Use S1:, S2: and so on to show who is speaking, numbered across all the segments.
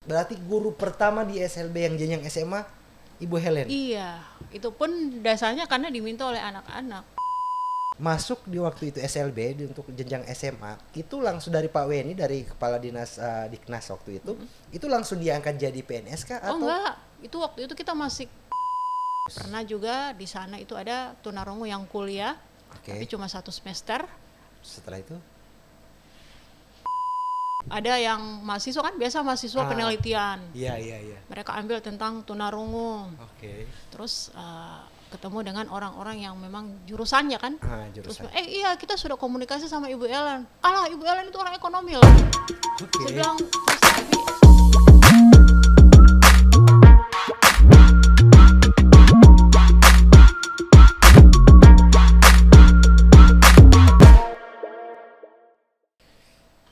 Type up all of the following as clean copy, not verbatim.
S1: Berarti guru pertama di SLB yang jenjang SMA Ibu Helen.
S2: Iya, itu pun dasarnya karena diminta oleh anak-anak.
S1: Masuk di waktu itu SLB untuk jenjang SMA itu langsung dari Pak Weni, dari kepala dinas Diknas waktu itu langsung diangkat jadi PNS kah
S2: Oh
S1: atau?
S2: enggak, itu waktu itu kita masih pernah juga di sana itu ada tunarungu yang kuliah,
S1: Oke.
S2: tapi cuma 1 semester.
S1: Setelah itu
S2: Ada yang mahasiswa kan biasa mahasiswa penelitian.
S1: iya.
S2: Mereka ambil tentang tunarungu.
S1: Oke.
S2: Terus ketemu dengan orang-orang yang memang jurusannya kan. Terus
S1: Jurusan.
S2: iya kita sudah komunikasi sama Ibu Ellen. Alah Ibu Ellen itu orang ekonomi loh.
S1: Oke.
S2: Saya bilang terus tapi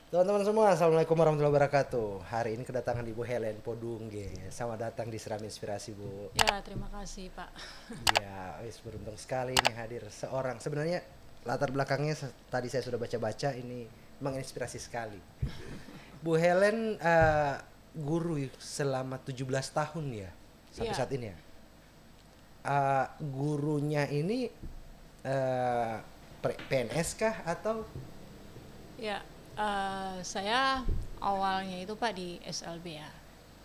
S1: Teman-teman semua, assalamualaikum warahmatullahi wabarakatuh. Hari ini kedatangan Ibu Helen Podungge. Selamat datang di Seram Inspirasi, Bu.
S2: ya terima kasih Pak.
S1: Iya, beruntung sekali ini hadir seorang. Sebenarnya latar belakangnya tadi saya sudah baca-baca, ini menginspirasi sekali. Bu Helen guru selama 17 tahun ya sampai
S2: Iya.
S1: saat ini ya. Gurunya ini PNS kah atau?
S2: Ya, saya awalnya itu Pak di SLB ya.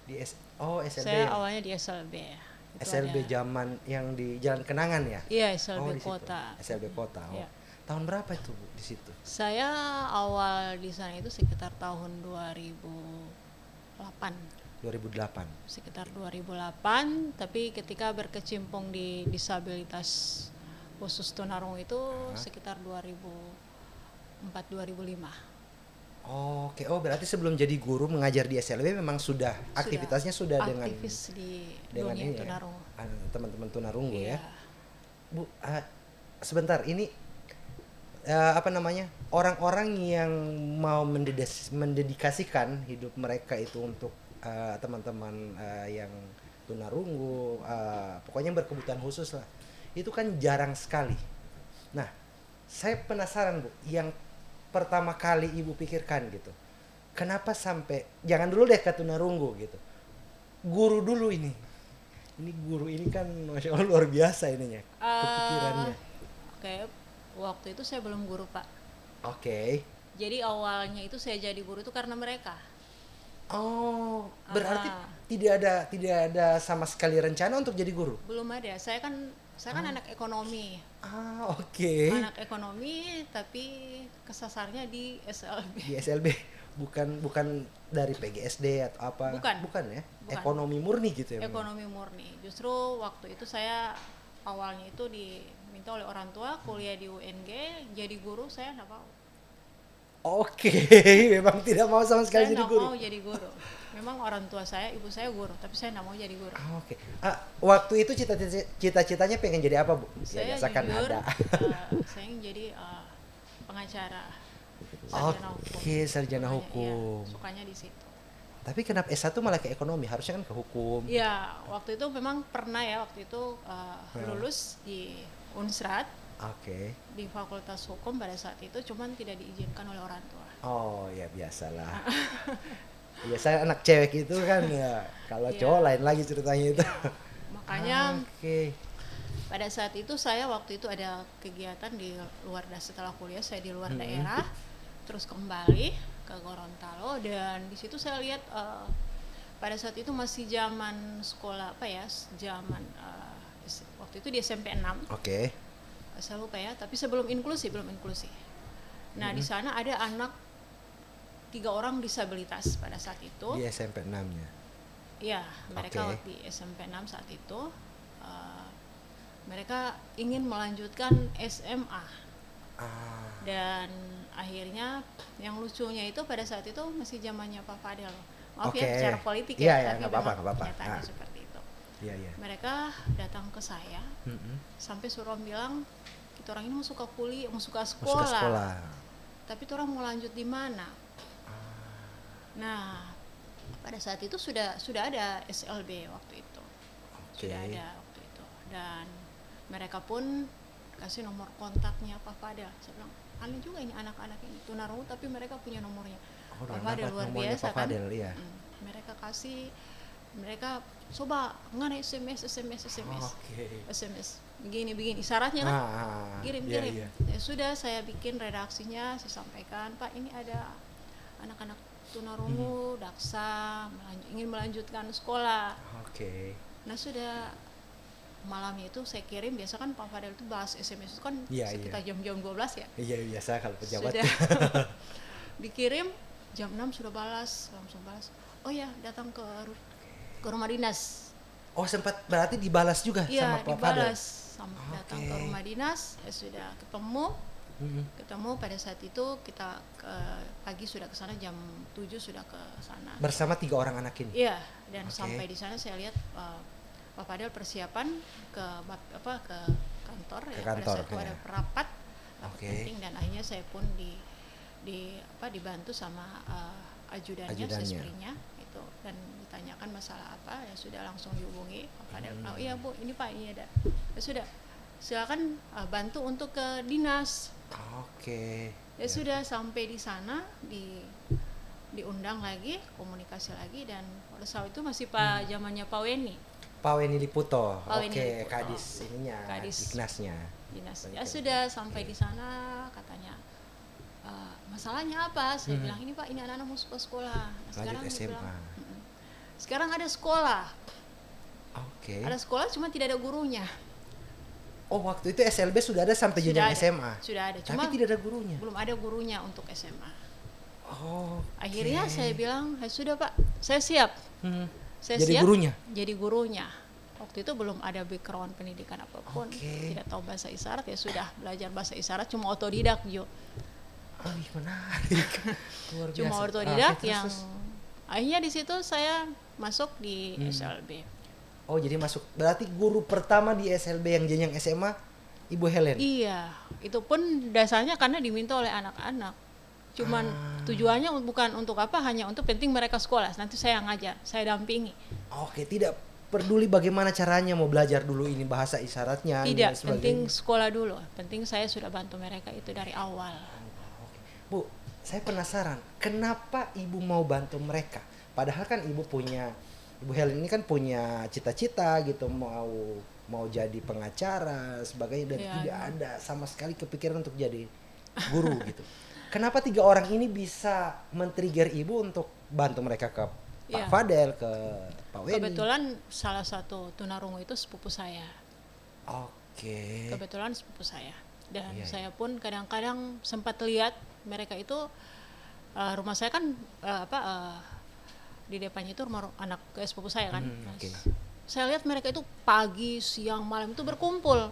S1: SLB.
S2: Saya
S1: Ya?
S2: awalnya di SLB ya. Itu
S1: SLB
S2: ada-
S1: zaman yang di Jalan Kenangan ya?
S2: Iya,
S1: Oh,
S2: SLB
S1: di situ.
S2: Kota.
S1: SLB Kota. Oh.
S2: Iya.
S1: Tahun berapa itu Bu di situ?
S2: Saya awal di sana itu sekitar tahun 2008.
S1: 2008.
S2: Sekitar 2008, tapi ketika berkecimpung di disabilitas khusus tunarungu itu sekitar 2004-2005.
S1: Oke, berarti sebelum jadi guru mengajar di SLB memang sudah aktivitasnya sudah dengan
S2: aktivis di
S1: dengan
S2: dunia
S1: ini ya,
S2: tunarungu.
S1: teman-teman tunarungu ya.
S2: Iya.
S1: Bu, sebentar ini apa namanya, orang-orang yang mau mendedikasikan hidup mereka itu untuk teman-teman yang tunarungu, pokoknya berkebutuhan khusus lah, itu kan jarang sekali. Nah, saya penasaran Bu, yang pertama kali Ibu pikirkan gitu, kenapa sampai jangan dulu deh ke tunarungu gitu, guru dulu ini guru ini kan masya Allah luar biasa ininya kepikirannya.
S2: Oke, waktu itu saya belum guru Pak.
S1: Oke.
S2: Jadi awalnya itu saya jadi guru itu karena mereka.
S1: Oh, berarti tidak ada sama sekali rencana untuk jadi guru?
S2: Belum ada. Saya kan anak ekonomi.
S1: Oke.
S2: Anak ekonomi tapi kesasarnya di SLB.
S1: Di SLB bukan dari PGSD atau apa?
S2: Bukan.
S1: Ya.
S2: Bukan.
S1: Ekonomi murni gitu ya.
S2: Ekonomi murni. Justru waktu itu saya awalnya itu diminta oleh orang tua kuliah di UNG, jadi guru saya nggak mau.
S1: Oke, memang tidak mau sama sekali
S2: Saya
S1: jadi
S2: nggak
S1: guru.
S2: mau jadi guru. Memang orang tua saya, ibu saya guru, tapi saya nggak mau jadi guru.
S1: Oke. Waktu itu cita-citanya pengen jadi apa Bu?
S2: Saya
S1: biasa kan
S2: jujur,
S1: ada.
S2: saya ingin jadi pengacara.
S1: Oke, sarjana
S2: Sukanya,
S1: hukum.
S2: iya, sukanya di situ.
S1: Tapi kenapa S1 malah ke ekonomi? Harusnya kan ke hukum.
S2: Iya, waktu itu memang pernah ya, waktu itu lulus di Unsrat
S1: Oke.
S2: di Fakultas Hukum pada saat itu, cuman tidak diizinkan oleh orang tua.
S1: Oh ya biasalah. Biasa anak cewek itu kan ya. Kalau
S2: Iya.
S1: cowok lain lagi ceritanya itu.
S2: Makanya
S1: Oke.
S2: pada saat itu saya waktu itu ada kegiatan di luar setelah kuliah saya di luar daerah, terus kembali ke Gorontalo dan di situ saya lihat pada saat itu masih zaman sekolah apa ya, zaman waktu itu di SMP 6.
S1: Oke.
S2: Saya lupa ya, tapi sebelum inklusi. Nah, di sana ada anak 3 orang disabilitas pada saat itu.
S1: Di SMP 6-nya.
S2: Iya, mereka
S1: Oke.
S2: di SMP 6 saat itu mereka ingin melanjutkan SMA. Dan akhirnya yang lucunya itu pada saat itu masih zamannya Pak Fadel. Maaf
S1: Oke.
S2: ya bicara politik
S1: Iya,
S2: ya, tapi
S1: nggak apa-apa,
S2: memang
S1: nggak apa-apa.
S2: kenyataannya seperti itu.
S1: Iya, iya.
S2: Mereka datang ke saya sampai suruh bilang, kita orang ini mau suka kuliah, mau suka
S1: Mau suka sekolah.
S2: tapi orang mau lanjut di mana? Nah, pada saat itu sudah ada SLB waktu itu.
S1: Oke.
S2: Sudah ada waktu itu. Dan mereka pun kasih nomor kontaknya Pak Fadel. Saya bilang, aneh juga ini anak-anak ini tunarungu tapi mereka punya nomornya.
S1: Oh,
S2: Pak
S1: udah
S2: Fadel
S1: dapat
S2: luar
S1: nomornya
S2: biasa
S1: Pak Fadel,
S2: kan?
S1: iya.
S2: mereka kasih, mereka coba nggak SMS SMS begini isyaratnya kan, kirim
S1: iya.
S2: Ya sudah, saya bikin redaksinya, saya sampaikan, Pak ini ada anak-anak tunarungu Daksa ingin melanjutkan sekolah. Nah sudah, malamnya itu saya kirim, biasa kan Pak Fadel itu bahas SMS itu kan sekitar jam-jam 12 ya.
S1: Iya biasa kalau pejabat.
S2: Sudah dikirim jam 6 sudah langsung balas. Oh ya, datang ke rumah dinas.
S1: Oh sempat berarti dibalas juga sama Pak Fadel?
S2: Iya, dibalas. Datang ke rumah dinas, ya sudah ketemu pada saat itu kita pagi sudah ke sana, jam 7 sudah ke sana.
S1: Bersama 3 orang anak ini?
S2: Iya, dan sampai di sana saya lihat Pak Fadel persiapan ke kantor,
S1: ke
S2: ya,
S1: kantor,
S2: pada saat itu ada rapat penting, dan akhirnya saya pun dibantu sama ajudannya. Sesprinya itu, dan ditanyakan masalah apa, ya sudah langsung dihubungi Pak Fadel. Oh iya Bu, ini Pak ini ada, ya sudah silakan bantu untuk ke dinas. Ya sudah, sampai di sana diundang lagi, komunikasi lagi, dan pada saat itu masih zamannya Pak Weni
S1: Liputo. Kadis ininya, dinasnya.
S2: Ya sudah, sampai di sana katanya masalahnya apa? Saya bilang ini Pak, ini anak-anak mau sekolah. Nah, sekarang
S1: SMA.
S2: Sekarang ada sekolah. Ada sekolah, cuma tidak ada gurunya.
S1: Oh, waktu itu SLB sudah ada sampai jenjang SMA.
S2: Sudah ada, cuma
S1: tapi tidak ada gurunya.
S2: Belum ada gurunya untuk SMA.
S1: Akhirnya
S2: saya bilang, sudah Pak, saya siap. Saya
S1: jadi
S2: siap
S1: gurunya.
S2: Jadi gurunya. Waktu itu belum ada background pendidikan apapun, tidak tahu bahasa isyarat, ya sudah belajar bahasa isyarat, cuma otodidak Jo.
S1: Menarik.
S2: Cuma otodidak yang akhirnya di situ saya masuk di SLB.
S1: Oh, jadi masuk. Berarti guru pertama di SLB yang jenjang SMA Ibu Helen.
S2: Iya, itu pun dasarnya karena diminta oleh anak-anak. Cuman tujuannya bukan untuk apa, hanya untuk penting mereka sekolah. Nanti saya ngajar, saya dampingi.
S1: Tidak peduli bagaimana caranya, mau belajar dulu ini bahasa isyaratnya.
S2: Tidak, penting sekolah dulu. Penting saya sudah bantu mereka itu dari awal.
S1: Bu, saya penasaran, kenapa Ibu mau bantu mereka? Padahal kan Ibu Helen ini kan punya cita-cita gitu, mau jadi pengacara sebagainya, dan tidak ada sama sekali kepikiran untuk jadi guru gitu. Kenapa 3 orang ini bisa men-trigger Ibu untuk bantu mereka ke Pak Fadel, ke Pak Weni?
S2: Kebetulan salah satu tunarungu itu sepupu saya. Kebetulan sepupu saya. Dan saya pun kadang-kadang sempat lihat mereka itu, rumah saya kan di depannya itu rumah anak sepupu saya kan. Saya lihat mereka itu pagi, siang, malam itu berkumpul.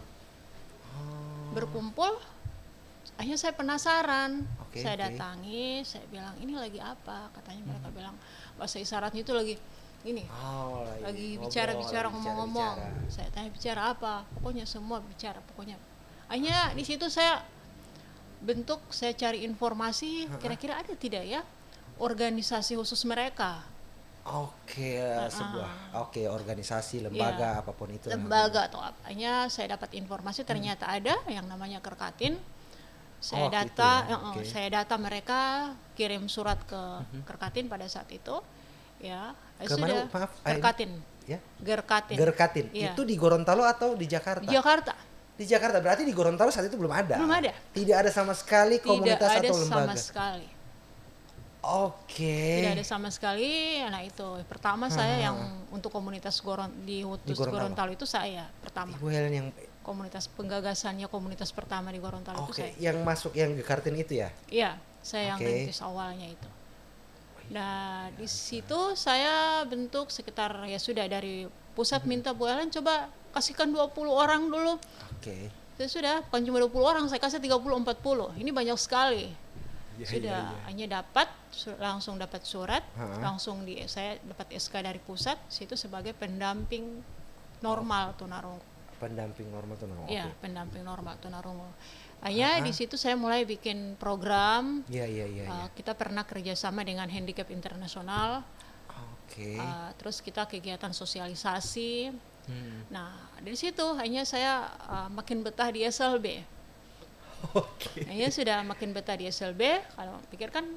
S2: Akhirnya saya penasaran. Saya datangi, saya bilang ini lagi apa? Katanya mereka bilang bahasa isyaratnya itu lagi ini. Lagi bicara ngomong-ngomong. Saya tanya bicara apa? Pokoknya semua bicara pokoknya. Akhirnya di situ saya cari informasi, kira-kira ada tidak ya organisasi khusus mereka.
S1: Organisasi, lembaga, apapun itu.
S2: Lembaga atau apanya, saya dapat informasi ternyata ada yang namanya Kerkatin. Saya data mereka, kirim surat ke Kerkatin pada saat itu. Ya, sudah. Kerkatin.
S1: Ya?
S2: Gerkatin.
S1: Ya. Itu di Gorontalo atau di Jakarta? Di Jakarta, berarti di Gorontalo saat itu belum ada. Tidak ada sama sekali komunitas atau lembaga.
S2: Tidak ada sama sekali. Tidak ada sama sekali. Nah itu pertama saya yang untuk komunitas di Gorontalo itu saya pertama.
S1: Ibu Helen yang
S2: komunitas penggagasannya, komunitas pertama di Gorontalo itu saya.
S1: Yang masuk yang Gerkatin itu ya?
S2: Iya, saya yang rintis awalnya itu. Nah di situ saya bentuk sekitar, ya sudah dari pusat minta Bu Helen coba kasihkan 20 orang dulu. Saya sudah, bukan cuma 20 orang, saya kasih 30-40. Ini banyak sekali. Hanya langsung dapat surat, langsung saya dapat SK dari pusat, situ sebagai pendamping normal tunarungu.
S1: Pendamping normal tunarungu.
S2: Iya, pendamping normal tunarungu. Hanya di situ saya mulai bikin program. Kita pernah kerjasama dengan Handicap Internasional. Terus kita kegiatan sosialisasi. Nah dari situ hanya saya makin betah di SLB. Hanya sudah makin betah di SLB. Kalau pikir kan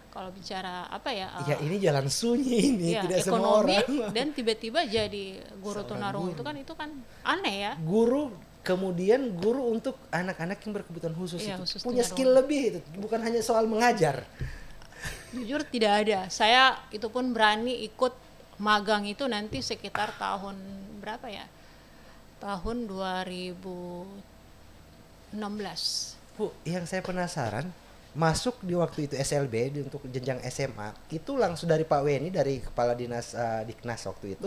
S2: kalau bicara apa ya?
S1: Ya ini jalan sunyi ini,
S2: Ya,
S1: tidak semua
S2: ekonomi
S1: orang.
S2: dan tiba-tiba jadi guru
S1: Seorang
S2: tunarungu
S1: guru.
S2: itu kan aneh ya.
S1: Guru, kemudian guru untuk anak-anak yang berkebutuhan khusus
S2: Iya,
S1: itu
S2: khusus
S1: punya
S2: tunarungu.
S1: skill lebih itu, bukan hanya soal mengajar.
S2: Jujur tidak ada. Saya itu pun berani ikut magang itu nanti sekitar tahun berapa ya? Tahun 2016.
S1: Bu, yang saya penasaran, masuk di waktu itu SLB untuk jenjang SMA, itu langsung dari Pak Weni, dari kepala dinas Diknas waktu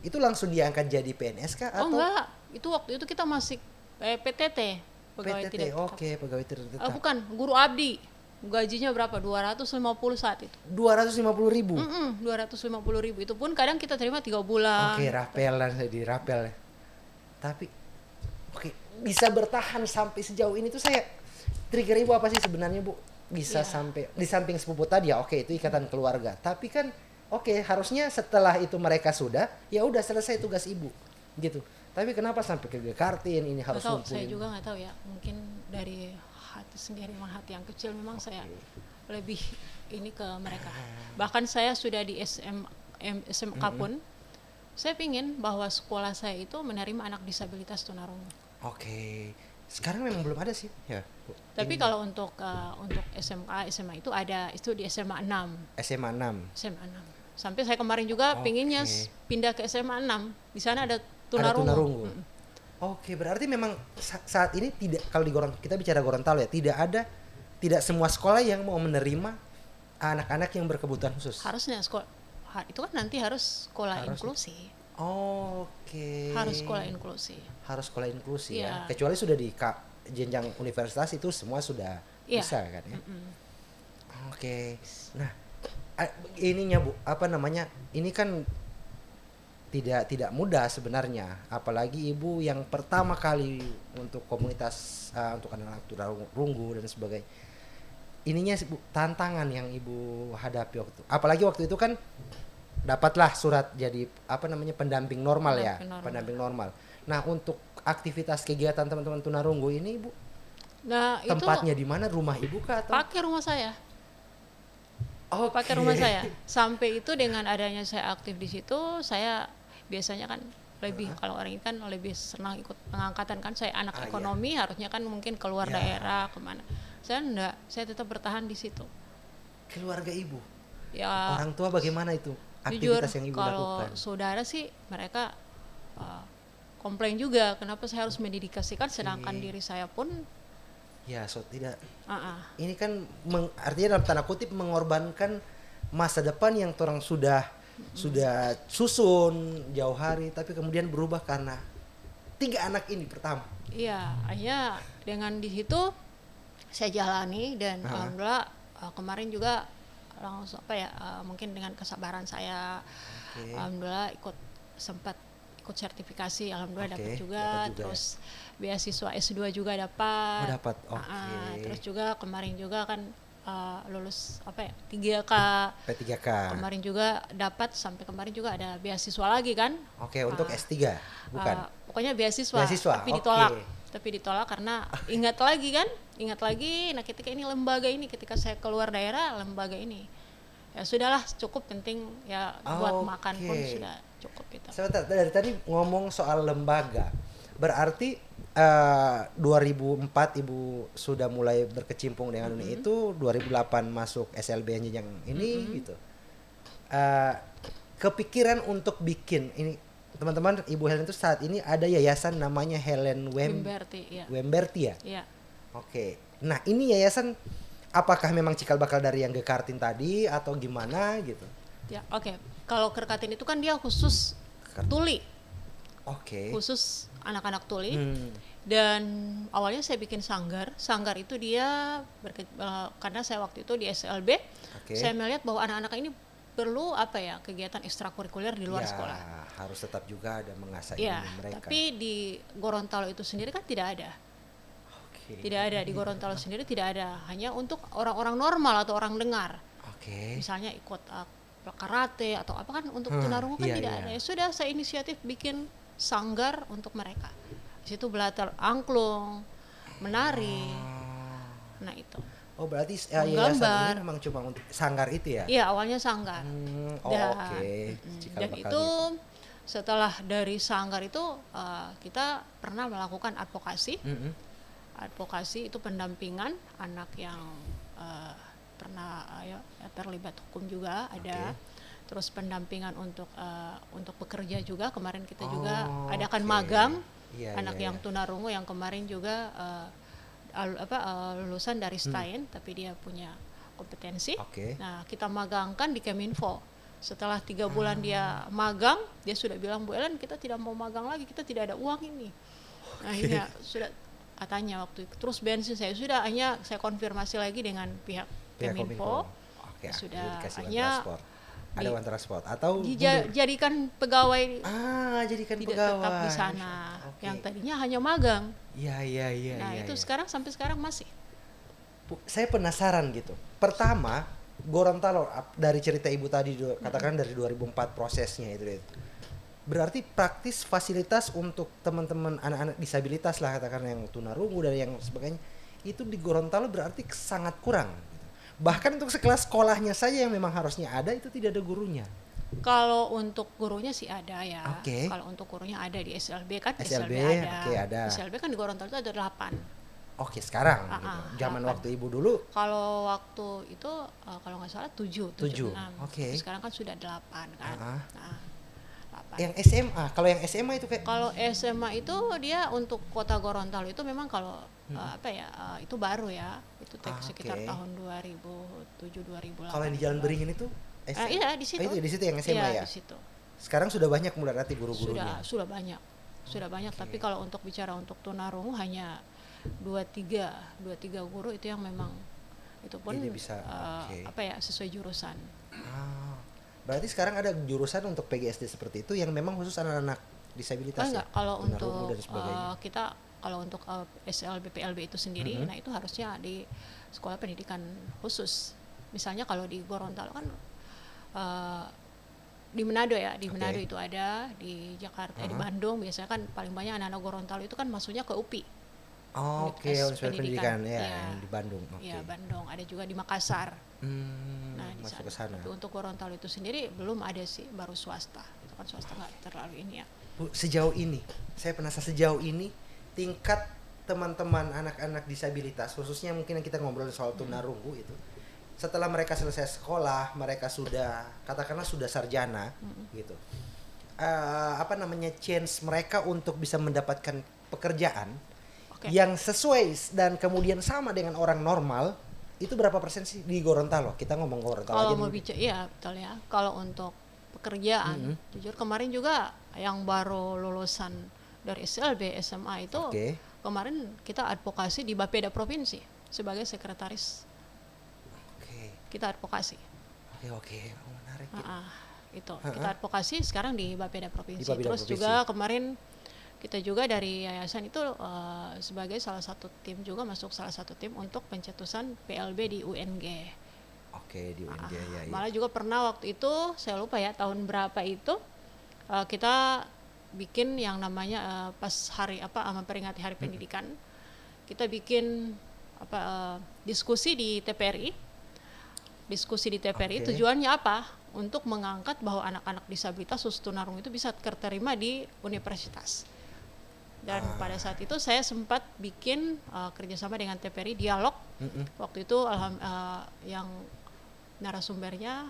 S1: itu langsung diangkat jadi PNS kah
S2: Oh
S1: atau
S2: enggak, itu waktu itu kita masih PTT, pegawai
S1: PTT?
S2: tidak tetap.
S1: Oke, pegawai tidak tetap.
S2: Bukan, guru abdi. Gajinya berapa? 250 saat itu.
S1: 250.000.
S2: 250.000. Itu pun kadang kita terima 3 bulan.
S1: Oke, rapelan di rapel ya. Tapi oke, bisa bertahan sampai sejauh ini tuh saya trigger ibu apa sih sebenarnya, Bu? Bisa
S2: Iya.
S1: sampai di samping sepupu tadi ya, oke itu ikatan keluarga. Tapi kan oke, harusnya setelah itu mereka sudah ya udah selesai tugas ibu gitu. Tapi kenapa sampai ke Kartin ini harus
S2: Nggak tahu, saya
S1: ngumpulin?
S2: juga nggak tahu ya. Mungkin dari hati sendiri, memang hati yang kecil memang saya lebih ini ke mereka. Bahkan saya sudah di SMK pun, saya pingin bahwa sekolah saya itu menerima anak disabilitas tunarungu.
S1: Oke. Sekarang memang belum ada sih ya, Bu.
S2: Tapi
S1: Ini
S2: kalau untuk SMK, SMA itu ada, itu di SMA 6.
S1: SMA 6.
S2: SMA 6. Sampai saya kemarin juga pinginnya pindah ke SMA 6. Di sana ada tunarungu.
S1: Ada tunarungu. Oke, berarti memang saat ini tidak, kalau di kita bicara Gorontalo ya, tidak semua sekolah yang mau menerima anak-anak yang berkebutuhan khusus.
S2: Harusnya sekolah itu kan nanti harus sekolah inklusi.
S1: Oke.
S2: Harus sekolah inklusi.
S1: Harus sekolah inklusi ya.
S2: Iya.
S1: Kecuali sudah di jenjang universitas itu semua sudah
S2: Iya.
S1: bisa kan ya. Oke. Nah, ininya Bu, apa namanya? Ini kan tidak mudah sebenarnya, apalagi ibu yang pertama kali untuk komunitas untuk anak-anak tunarungu dan sebagainya. Ininya Bu, tantangan yang ibu hadapi waktu, apalagi waktu itu kan dapatlah surat jadi apa namanya pendamping normal ya, pendamping normal. Nah, untuk aktivitas kegiatan teman-teman tunarungu ini ibu,
S2: Nah,
S1: tempatnya
S2: itu
S1: di mana, rumah ibu kah atau?
S2: pakai rumah saya.
S1: Oke.
S2: Pakai rumah saya. Sampai itu dengan adanya saya aktif di situ, saya biasanya kan lebih kalau orang ini kan lebih senang ikut pengangkatan kan, saya anak ekonomi harusnya kan mungkin keluar daerah kemana. Saya enggak, saya tetap bertahan di situ.
S1: Keluarga ibu,
S2: Ya
S1: orang tua bagaimana itu
S2: jujur
S1: aktivitas yang ibu
S2: kalau
S1: lakukan?
S2: saudara sih mereka komplain juga kenapa saya harus mendedikasikan sedangkan diri saya pun
S1: Ya, tidak.
S2: uh-uh.
S1: Ini kan artinya dalam tanda kutip mengorbankan masa depan yang orang sudah susun jauh hari, tapi kemudian berubah karena 3 anak ini pertama.
S2: Iya, akhirnya dengan di situ saya jalani dan alhamdulillah kemarin juga langsung mungkin dengan kesabaran saya alhamdulillah sempat ikut sertifikasi, alhamdulillah dapat juga, terus beasiswa S2 juga dapat.
S1: Dapat.
S2: Terus juga kemarin juga kan lulus 3K.
S1: P3K.
S2: Kemarin juga dapat, sampai kemarin juga ada beasiswa lagi kan.
S1: Oke, untuk S3 bukan?
S2: Pokoknya beasiswa tapi ditolak. Tapi ditolak karena ingat lagi nah ketika ini lembaga ini, ketika saya keluar daerah lembaga ini. Ya sudahlah, cukup, penting ya buat makan pun sudah cukup gitu.
S1: Sebentar, dari tadi ngomong soal lembaga. Berarti 2004 ibu sudah mulai berkecimpung dengan dunia itu, 2008 masuk SLB yang ini gitu. Kepikiran untuk bikin ini, teman-teman, Ibu Helen itu saat ini ada yayasan namanya Helen Wemberti ya?
S2: Iya.
S1: Oke. Nah, ini yayasan apakah memang cikal bakal dari yang Gekartin tadi atau gimana gitu?
S2: Ya, oke. Kalau Kerkatin itu kan dia khusus tuli.
S1: Oke.
S2: Khusus anak-anak tuli. Dan awalnya saya bikin sanggar itu dia karena saya waktu itu di SLB, saya melihat bahwa anak-anak ini perlu kegiatan ekstrakurikuler di luar sekolah.
S1: Harus tetap juga ada mengasah ilmu mereka.
S2: Tapi di Gorontalo itu sendiri kan tidak ada. Tidak ada di Gorontalo sendiri, tidak ada, hanya untuk orang-orang normal atau orang dengar. Misalnya ikut karate atau apa kan, untuk tunarungu kan tidak ada. Ya sudah, saya inisiatif bikin sanggar untuk mereka. Di situ belajar angklung, menari. Nah itu.
S1: Oh berarti yayasan
S2: menggambar.
S1: ini memang cuma untuk sanggar itu ya?
S2: Iya, awalnya sanggar.
S1: Oh
S2: Dan,
S1: oke.
S2: dan itu setelah dari sanggar itu kita pernah melakukan advokasi. Advokasi itu pendampingan anak yang pernah terlibat hukum juga ada. Terus pendampingan untuk bekerja juga. Kemarin kita juga adakan magang anak yang tunarungu yang kemarin juga lulusan dari STAIN tapi dia punya kompetensi. Nah, kita magangkan di Keminfo. Setelah 3 bulan dia magang, dia sudah bilang, Bu Ellen, kita tidak mau magang lagi, kita tidak ada uang ini. Akhirnya sudah katanya waktu itu. Terus bensin saya sudah, hanya saya konfirmasi lagi dengan pihak Keminfo. Sudah hanya
S1: ada uang transport atau
S2: dijadikan pegawai.
S1: Jadikan
S2: tidak
S1: pegawai
S2: tetap di sana. Yang tadinya hanya magang.
S1: Iya.
S2: Nah, itu sekarang sampai sekarang masih.
S1: Saya penasaran gitu. Pertama, Gorontalo dari cerita Ibu tadi katakan dari 2004 prosesnya itu. Berarti praktis fasilitas untuk teman-teman anak-anak disabilitas lah katakan yang tunarungu dan yang sebagainya itu di Gorontalo berarti sangat kurang. Bahkan untuk sekelas sekolahnya saja yang memang harusnya ada itu tidak ada gurunya.
S2: Kalau untuk gurunya sih ada ya.
S1: Kalau
S2: untuk gurunya ada di SLB kan.
S1: SLB ada.
S2: SLB kan di Gorontalo itu ada 8.
S1: Sekarang gitu. Zaman 8. Waktu Ibu dulu.
S2: Kalau waktu itu kalau nggak salah 7. Sekarang kan sudah 8 kan. 8.
S1: Yang SMA, kalau yang SMA itu kayak.
S2: Kalau SMA itu dia untuk Kota Gorontalo itu memang kalau itu baru ya. Itu sekitar tahun 2007-2008.
S1: Kalau yang di Jalan Beringin itu
S2: iya di situ.
S1: Itu di situ yang SMA ya.
S2: Di situ.
S1: Sekarang sudah banyak mulai berarti guru-gurunya.
S2: Sudah banyak. Tapi kalau untuk bicara untuk tunarungu hanya 2-3 guru itu yang memang itu pun
S1: bisa
S2: sesuai jurusan.
S1: Berarti sekarang ada jurusan untuk PGSD seperti itu yang memang khusus anak-anak disabilitas.
S2: Enggak, kalau untuk kita kalau untuk SLB PLB itu sendiri, nah itu harusnya di sekolah pendidikan khusus. Misalnya kalau di Gorontalo kan di Manado ya, di Manado itu ada, di Jakarta, di Bandung biasanya kan paling banyak anak-anak Gorontalo itu kan masuknya ke UPI. Universitas Pendidikan ya,
S1: yang di Bandung.
S2: Iya, Bandung. Ada juga di Makassar. Nah, di
S1: masuk ke sana.
S2: Tapi untuk Gorontalo itu sendiri belum ada sih, baru swasta. Itu kan swasta nggak terlalu ini ya.
S1: Bu, sejauh ini, saya penasaran sejauh ini tingkat teman-teman anak-anak disabilitas, khususnya mungkin yang kita ngobrol soal tunarungu itu, setelah mereka selesai sekolah, mereka sudah katakanlah sudah sarjana, gitu. Chance mereka untuk bisa mendapatkan pekerjaan yang sesuai dan kemudian sama dengan orang normal itu berapa persen sih di Gorontalo? Kita ngomong Gorontalo aja dulu.
S2: Kalau mau bicara, iya betul ya. Kalau untuk pekerjaan, jujur kemarin juga yang baru lulusan dari SLB SMA itu kemarin kita advokasi di Bapeda Provinsi sebagai sekretaris. Kita advokasi.
S1: Menarik.
S2: Itu kita advokasi sekarang di Bapeda Provinsi. Terus juga kemarin kita juga dari yayasan itu sebagai salah satu tim juga masuk salah satu tim untuk pencetusan PLB di UNG.
S1: Di UNG ya.
S2: Malah juga pernah waktu itu saya lupa ya tahun berapa itu kita bikin yang namanya pas hari memperingati Hari Pendidikan. Kita bikin diskusi di TPRI. Tujuannya apa? Untuk mengangkat bahwa anak-anak disabilitas khusus tunarungu itu bisa terterima di universitas. Dan pada saat itu saya sempat bikin kerjasama dengan TPRI dialog. Waktu itu yang narasumbernya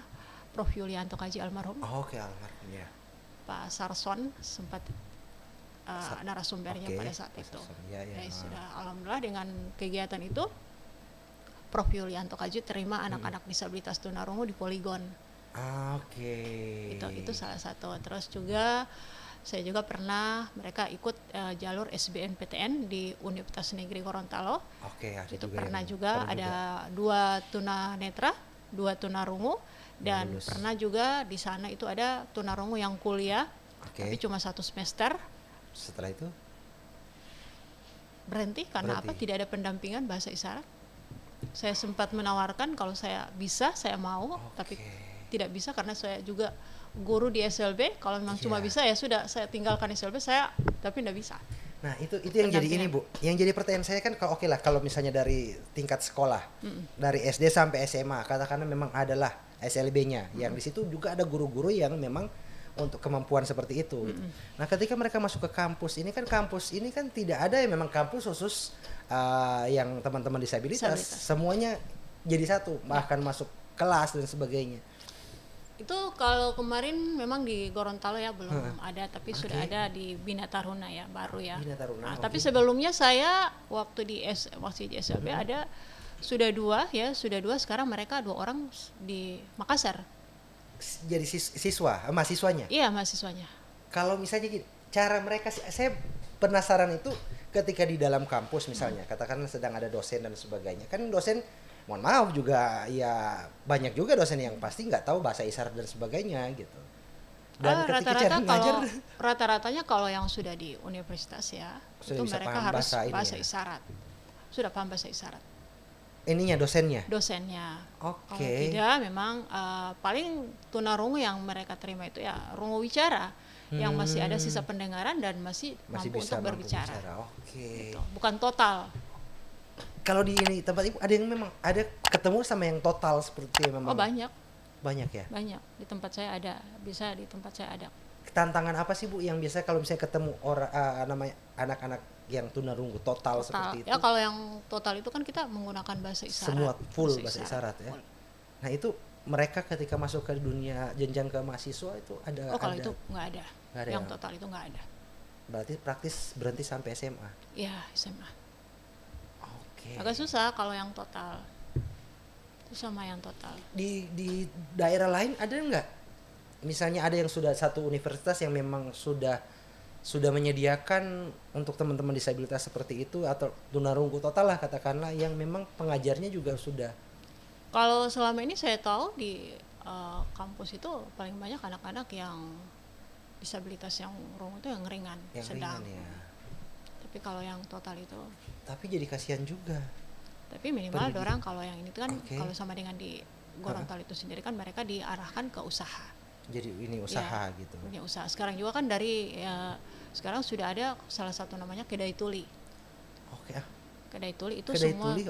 S2: Prof. Yulianto Kaji almarhum.
S1: Almarhum ya.
S2: Pak Sarson sempat narasumbernya pada saat itu. Sudah alhamdulillah dengan kegiatan itu Prof. Yulianto Kaji terima anak-anak disabilitas tunarungu di Poligon. Itu salah satu. Terus juga saya juga pernah mereka ikut jalur SBMPTN di Universitas Negeri Gorontalo. Itu pernah juga ada 2 tunanetra, 2 tunarungu dan pernah juga di sana itu ada tunarungu yang kuliah tapi cuma 1 semester.
S1: Setelah itu
S2: berhenti karena apa? Tidak ada pendampingan bahasa isyarat. Saya sempat menawarkan kalau saya bisa, saya mau, tapi tidak bisa karena saya juga guru di SLB. Kalau memang cuma bisa ya sudah saya tinggalkan SLB tapi tidak bisa.
S1: Nah, itu yang jadi ini, Bu. Yang jadi pertanyaan saya kan, kalau oke lah kalau misalnya dari tingkat sekolah, dari SD sampai SMA, katakanlah memang adalah SLB-nya, yang di situ juga ada guru-guru yang memang untuk kemampuan seperti itu. Gitu. Nah, ketika mereka masuk ke kampus ini kan tidak ada yang memang kampus khusus yang teman-teman disabilitas, semuanya jadi satu, bahkan masuk kelas dan sebagainya.
S2: Itu kalau kemarin memang di Gorontalo ya belum ada, tapi sudah ada di Bina Taruna ya, baru ya.
S1: Bina Taruna,
S2: tapi sebelumnya saya waktu di SLB ada sudah dua sekarang mereka 2 orang di Makassar.
S1: Jadi mahasiswanya?
S2: Iya, mahasiswanya.
S1: Kalau misalnya cara mereka, saya penasaran itu ketika di dalam kampus misalnya, katakanlah sedang ada dosen dan sebagainya. Kan dosen, mohon maaf juga, ya banyak juga dosen yang pasti nggak tahu bahasa isyarat dan sebagainya gitu. Dan
S2: rata-ratanya kalau yang sudah di universitas ya, itu mereka harus bahasa isyarat. Sudah paham bahasa isyarat.
S1: Ininya dosennya?
S2: Oke. Kalau tidak memang paling tunarungu yang mereka terima itu ya rungu wicara, yang masih ada sisa pendengaran dan masih mampu untuk berbicara.
S1: Oke.
S2: Gitu. Bukan total.
S1: Kalau di ini tempat Ibu ada yang memang ada ketemu sama yang total seperti memang?
S2: Oh, banyak.
S1: Banyak ya?
S2: Banyak. Di tempat saya ada. Bisa di tempat saya ada.
S1: Tantangan apa sih, Bu, yang biasa kalau misalnya ketemu orang namanya anak-anak yang tunarungu total seperti itu?
S2: Ya kalau yang total itu kan kita menggunakan bahasa isyarat.
S1: Semua full bahasa isyarat ya. Full. Nah, itu mereka ketika masuk ke dunia jenjang ke mahasiswa itu ada?
S2: Oh, kalau itu nggak ada. Yang
S1: ya?
S2: total itu nggak ada.
S1: Berarti praktis berhenti sampai SMA?
S2: Iya, SMA.
S1: Oke.
S2: Agak susah kalau yang total. Itu sama yang total.
S1: Di daerah lain ada nggak? Misalnya ada yang sudah satu universitas yang memang sudah menyediakan untuk teman-teman disabilitas seperti itu, atau tunarunggu total lah katakanlah, yang memang pengajarnya juga sudah.
S2: Kalau selama ini saya tahu di kampus itu paling banyak anak-anak yang disabilitas yang rungu itu yang ringan, sedang. Ringan, ya. Tapi kalau yang total itu.
S1: Tapi jadi kasihan juga.
S2: Tapi minimal dorang kalau yang ini kan kalau sama dengan di Gorontalo itu sendiri kan mereka diarahkan ke usaha.
S1: Jadi ini usaha ya, gitu.
S2: Ini usaha. Sekarang juga kan sekarang sudah ada salah satu namanya kedai tuli.
S1: Oke.
S2: Kedai tuli itu
S1: kedai
S2: semua.
S1: Tuli,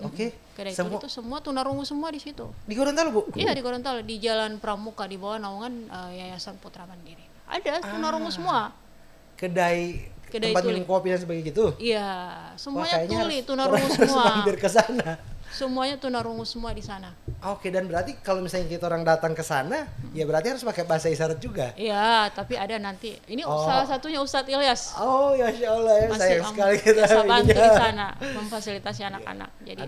S2: kedai tuli itu semua tunarungu semua di situ.
S1: Di Gorontalo, Bu?
S2: Iya, di Gorontalo, di Jalan Pramuka di bawah naungan Yayasan Putra Mandiri. Ada tunarungu semua.
S1: Kedai tempat minum kopi dan sebagainya gitu.
S2: Iya, semuanya tunarungu semua.
S1: Mampir ke sana.
S2: Semuanya tunarungu semua di sana.
S1: Oke, dan berarti kalau misalnya kita orang datang ke sana, ya berarti harus pakai bahasa isyarat juga.
S2: Iya, tapi ada nanti. Ini salah satunya Ustadz Ilyas.
S1: Oh, ya Masya Allah ya, sayang sekali kita
S2: bantu di sana memfasilitasi anak-anak. Jadi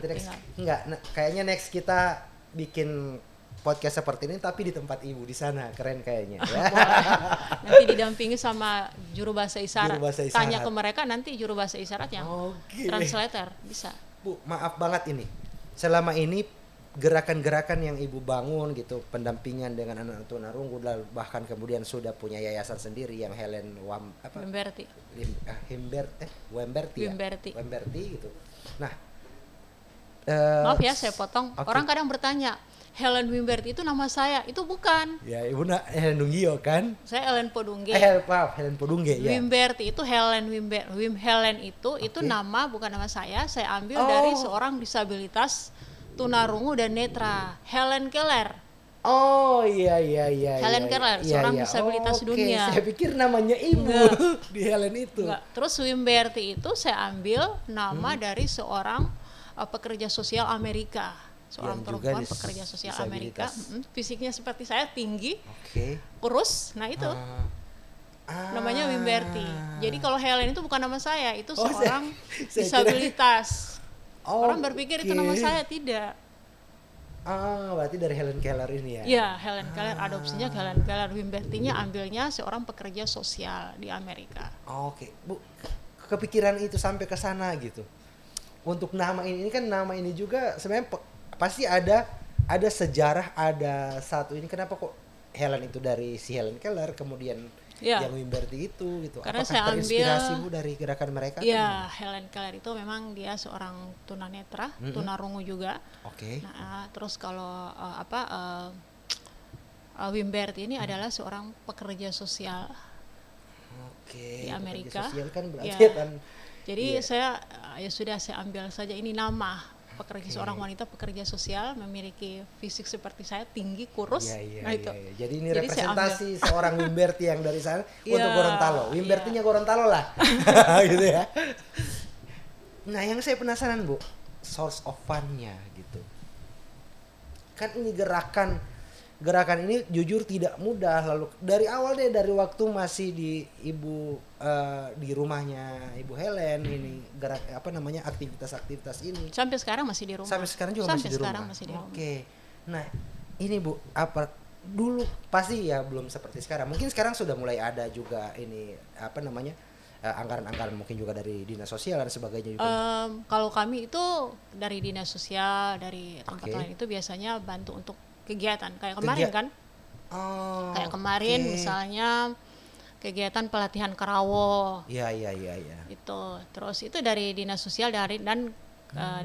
S1: kayaknya next kita bikin podcast seperti ini tapi di tempat Ibu di sana, keren kayaknya ya.
S2: Nanti didampingi sama juru bahasa isyarat. Tanya ke mereka nanti juru bahasa isyarat yang translator bisa.
S1: Bu, maaf banget ini. Selama ini gerakan-gerakan yang Ibu bangun gitu, pendampingan dengan anak tunarungu, bahkan kemudian sudah punya yayasan sendiri yang Helen
S2: Wimberti.
S1: Wimberti gitu. Nah,
S2: maaf ya saya potong. Orang kadang bertanya, Helen Wimberti itu nama saya, itu bukan.
S1: Ya, Ibu Helen Dunggio kan?
S2: Saya Helen Podungge.
S1: Helen Podungge ya.
S2: Wimberti itu Helen itu nama bukan nama saya ambil dari seorang disabilitas tunarungu dan netra, Helen Keller.
S1: Oh iya.
S2: Helen Keller, seorang disabilitas dunia.
S1: Saya pikir namanya Ibu di Helen itu.
S2: Enggak. Terus Wimberti itu saya ambil nama dari seorang pekerja sosial Amerika. Seorang perempuan pekerja sosial Amerika, fisiknya seperti saya, tinggi, kurus, nah itu namanya Wimberti. Jadi kalau Helen itu bukan nama saya, itu seorang disabilitas. Orang berpikir itu nama saya, tidak.
S1: Berarti dari Helen Keller ini ya?
S2: Iya, Helen Keller, adopsinya Helen Keller. Wimbertinya ambilnya seorang pekerja sosial di Amerika.
S1: Oke, Bu, kepikiran itu sampai ke sana gitu. Untuk nama ini kan nama ini juga sebenarnya pasti ada sejarah, ada satu ini kenapa kok Helen itu dari si Helen Keller, kemudian yang Wimberti itu gitu.
S2: Karena
S1: apakah
S2: saya
S1: terinspirasi
S2: ambil,
S1: Bu dari gerakan mereka?
S2: Iya, Helen Keller itu memang dia seorang tunanetra, tunarungu juga. Nah, terus kalau Wimberti ini adalah seorang pekerja sosial di Amerika.
S1: Pekerja sosial kan berarti kan
S2: Jadi
S1: Iya.
S2: saya ya sudah saya ambil saja ini nama pekerja, seorang wanita pekerja sosial memiliki fisik seperti saya, tinggi, kurus.
S1: Iya, iya,
S2: Nah itu.
S1: iya, iya. Jadi ini
S2: Jadi saya ambil.
S1: representasi seorang Wimberti yang dari sana
S2: Iya,
S1: untuk Gorontalo. Wimbertinya Gorontalo lah. Gitu ya. Nah, yang saya penasaran, Bu, source of fun-nya gitu. Kan ini gerakan ini jujur tidak mudah. Lalu dari awal deh, dari waktu masih di di rumahnya Ibu Helen ini aktivitas-aktivitas ini.
S2: Sampai sekarang masih di rumah.
S1: Sampai sekarang juga masih di rumah.
S2: Masih di rumah.
S1: Oke. Nah, ini Bu, apa dulu pasti ya belum seperti sekarang. Mungkin sekarang sudah mulai ada juga ini anggaran-anggaran mungkin juga dari dinas sosial dan sebagainya juga.
S2: Kalau kami itu dari dinas sosial, dari tempat
S1: Oke.
S2: lain itu biasanya bantu untuk kegiatan kayak kemarin kan.
S1: Oh,
S2: Kayak kemarin
S1: oke.
S2: misalnya kegiatan pelatihan karawo
S1: Iya, iya, iya, iya.
S2: itu. Terus itu dari dinas sosial dan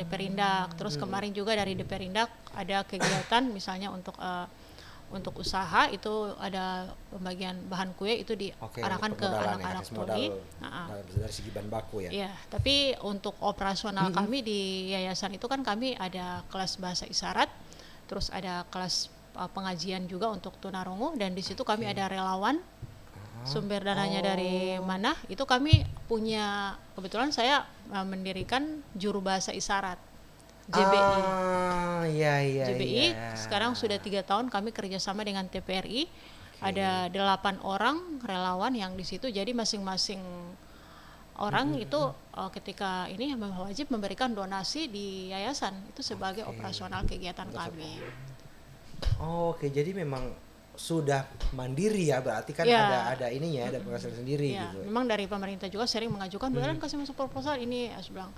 S2: Deperindak. Terus kemarin juga dari Deperindak ada kegiatan misalnya untuk usaha itu ada pembagian bahan kue itu
S1: Oke,
S2: diarahkan
S1: untuk
S2: ke
S1: permodalan ya,
S2: anak-anak
S1: kasih modal
S2: tuli.
S1: dari segi bahan baku ya.
S2: Iya, tapi untuk operasional kami di yayasan itu kan kami ada kelas bahasa isyarat, terus ada kelas pengajian juga untuk tunarungu, dan di situ kami ada relawan. Sumber dananya dari mana? Itu kami punya, kebetulan saya mendirikan juru bahasa isyarat JBI.
S1: Iya, iya,
S2: JBI
S1: iya.
S2: sekarang sudah 3 tahun kami kerjasama dengan TPRI. Ada 8 orang relawan yang di situ, jadi masing-masing orang itu ketika ini wajib memberikan donasi di yayasan itu sebagai operasional kegiatan kami.
S1: Oke, jadi memang sudah mandiri ya, berarti kan
S2: Ya.
S1: ada ininya, ada penghasilan sendiri
S2: Ya,
S1: gitu.
S2: memang dari pemerintah juga sering mengajukan, beneran kasih masuk proposal ini. Saya bilang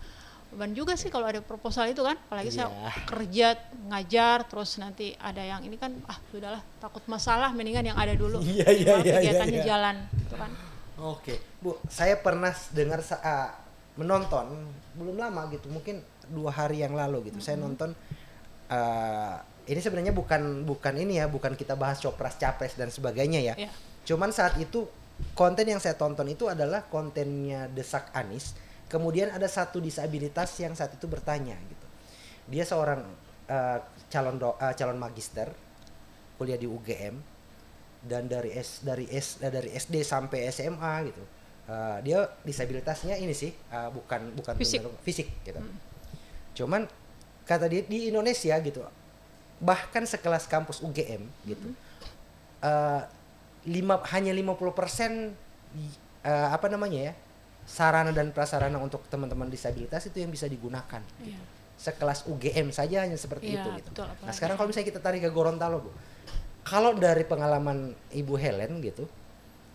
S2: beban juga sih kalau ada proposal itu kan, apalagi saya
S1: Iya.
S2: kerja ngajar terus nanti ada yang ini kan, sudahlah takut masalah, mendingan yang ada dulu.
S1: Iya, iya,
S2: Kalau
S1: iya,
S2: kegiatannya
S1: iya.
S2: jalan gitu kan.
S1: Oke, Bu, saya pernah dengar menonton belum lama gitu, mungkin 2 hari yang lalu gitu. Saya nonton ini sebenarnya bukan ini ya, bukan kita bahas copras capres dan sebagainya ya.
S2: Iya.
S1: Cuman saat itu konten yang saya tonton itu adalah kontennya Desak Anis. Kemudian ada satu disabilitas yang saat itu bertanya gitu. Dia seorang calon magister kuliah di UGM dan dari SD sampai SMA gitu. Dia disabilitasnya ini sih bukan
S2: Fisik.
S1: fisik gitu. Cuman kata dia di Indonesia gitu, bahkan sekelas kampus UGM gitu, hanya 50% sarana dan prasarana untuk teman-teman disabilitas itu yang bisa digunakan.
S2: Iya.
S1: Sekelas UGM saja hanya seperti
S2: Iya,
S1: itu gitu.
S2: betul,
S1: Nah,
S2: apalagi
S1: sekarang kalau misalnya kita tarik ke Gorontalo, Bu. Kalau dari pengalaman Ibu Helen gitu,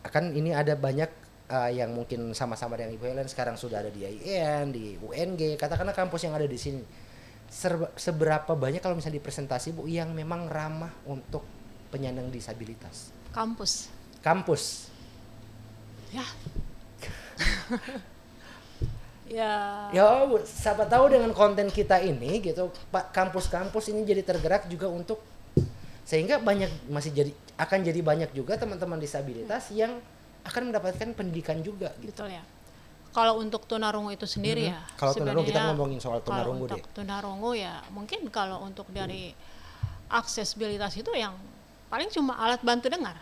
S1: akan ini ada banyak yang mungkin sama-sama dengan Ibu Helen sekarang sudah ada di IAIN, di UNG, katakanlah kampus yang ada di sini. Seberapa banyak kalau misalnya dipresentasi, Bu, yang memang ramah untuk penyandang disabilitas? Kampus.
S2: Ya. Ya.
S1: Ya, Bu, siapa tahu dengan konten kita ini gitu, Pak, kampus-kampus ini jadi tergerak juga untuk sehingga akan jadi banyak juga teman-teman disabilitas yang akan mendapatkan pendidikan juga gitu.
S2: Betul ya. Kalau untuk tunarungu itu sendiri ya.
S1: Kalau tunarungu kita
S2: sebenarnya
S1: ngomongin soal tunarungu
S2: kalau
S1: deh.
S2: untuk tunarungu ya mungkin kalau untuk dari aksesibilitas itu yang paling cuma alat bantu dengar.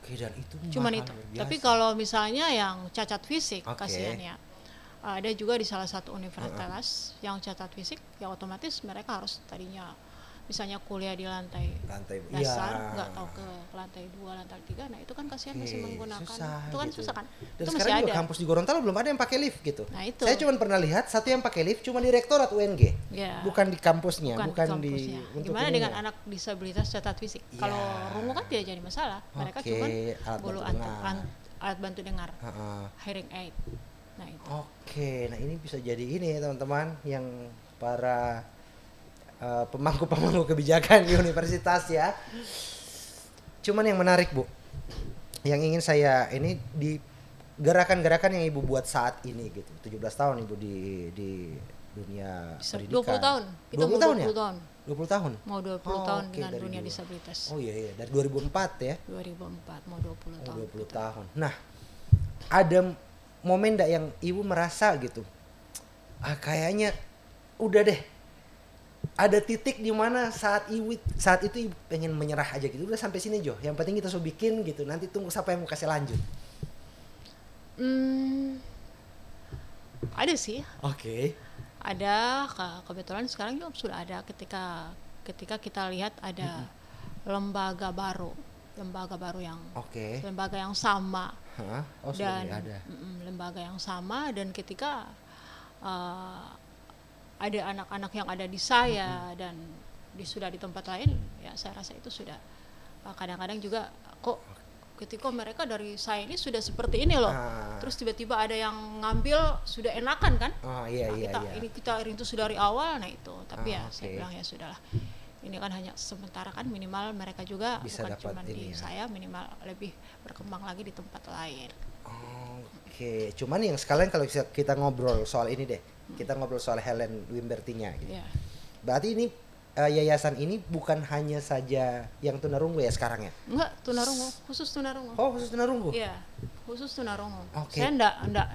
S1: Oke, dan itu
S2: Cuman
S1: mahal
S2: itu.
S1: biasa.
S2: Tapi kalau misalnya yang cacat fisik,
S1: Oke.
S2: kasihan ya. Ada juga di salah satu universitas yang cacat fisik, ya otomatis mereka harus tadinya misalnya kuliah di lantai dasar, nggak tahu ke lantai 2, lantai 3, nah itu kan kasihan masih menggunakan, itu kan
S1: gitu.
S2: susah kan.
S1: Dan
S2: Itu masih
S1: sekarang juga
S2: ada.
S1: kampus di Gorontalo belum ada yang pakai lift gitu.
S2: Nah, itu.
S1: Saya cuma pernah lihat satu yang pakai lift cuma di rektorat UNG.
S2: Ya.
S1: Bukan di kampusnya,
S2: Bukan
S1: bukan
S2: kampusnya.
S1: di untuk
S2: Gimana
S1: ininya.
S2: dengan anak disabilitas cacat fisik?
S1: Ya.
S2: Kalau rungu kan tidak jadi masalah. Mereka
S1: Oke,
S2: cuma
S1: alat
S2: perlu
S1: bantu dengar.
S2: alat bantu dengar,
S1: Heeh.
S2: hearing aid. Nah itu.
S1: Oke, nah ini bisa jadi ini teman-teman yang para pemangku-pemangku kebijakan di universitas ya. Cuman yang menarik, Bu, yang ingin saya ini di gerakan-gerakan yang Ibu buat saat ini gitu. 17 tahun Ibu di dunia pendidikan.
S2: 20 tahun. Kita
S1: 20
S2: mau
S1: tahun
S2: 20
S1: ya?
S2: tahun.
S1: 20 tahun?
S2: Mau 20
S1: Oh,
S2: tahun
S1: oke,
S2: dengan
S1: dari
S2: dunia
S1: dulu.
S2: disabilitas.
S1: Oh iya, dari 2004 ya.
S2: 2004 mau 20 tahun.
S1: 20 tahun. Nah, ada momen ndak yang ibu merasa gitu, kayaknya udah deh, ada titik di mana saat itu ibu pengen menyerah aja gitu, udah sampai sini Jo, yang penting kita so bikin gitu, nanti tunggu siapa yang mau kasih lanjut.
S2: Ada sih.
S1: Oke.
S2: Ada, kebetulan sekarang juga sudah ada ketika kita lihat ada lembaga baru yang lembaga yang sama. Dan
S1: ada.
S2: Lembaga yang sama, dan ketika ada anak-anak yang ada di saya dan sudah di tempat lain, ya saya rasa itu sudah kadang-kadang juga kok ketika mereka dari saya ini sudah seperti ini loh, terus tiba-tiba ada yang ngambil sudah enakan kan? Ini kita rintis dari awal, nah itu. Tapi saya bilang ya sudahlah. Ini kan hanya sementara kan, minimal mereka juga
S1: bisa
S2: bukan cuma di
S1: ya.
S2: saya, minimal lebih berkembang lagi di tempat lain.
S1: Oke. Cuman yang sekalian kalau kita ngobrol soal ini deh, kita ngobrol soal Helen Wimbertinya gitu.
S2: Yeah.
S1: Berarti ini yayasan ini bukan hanya saja yang tunarungu ya sekarang ya?
S2: Enggak, tunarungu, khusus tunarungu.
S1: Oh, khusus tunarungu?
S2: Iya, khusus tunarungu.
S1: Okay.
S2: Saya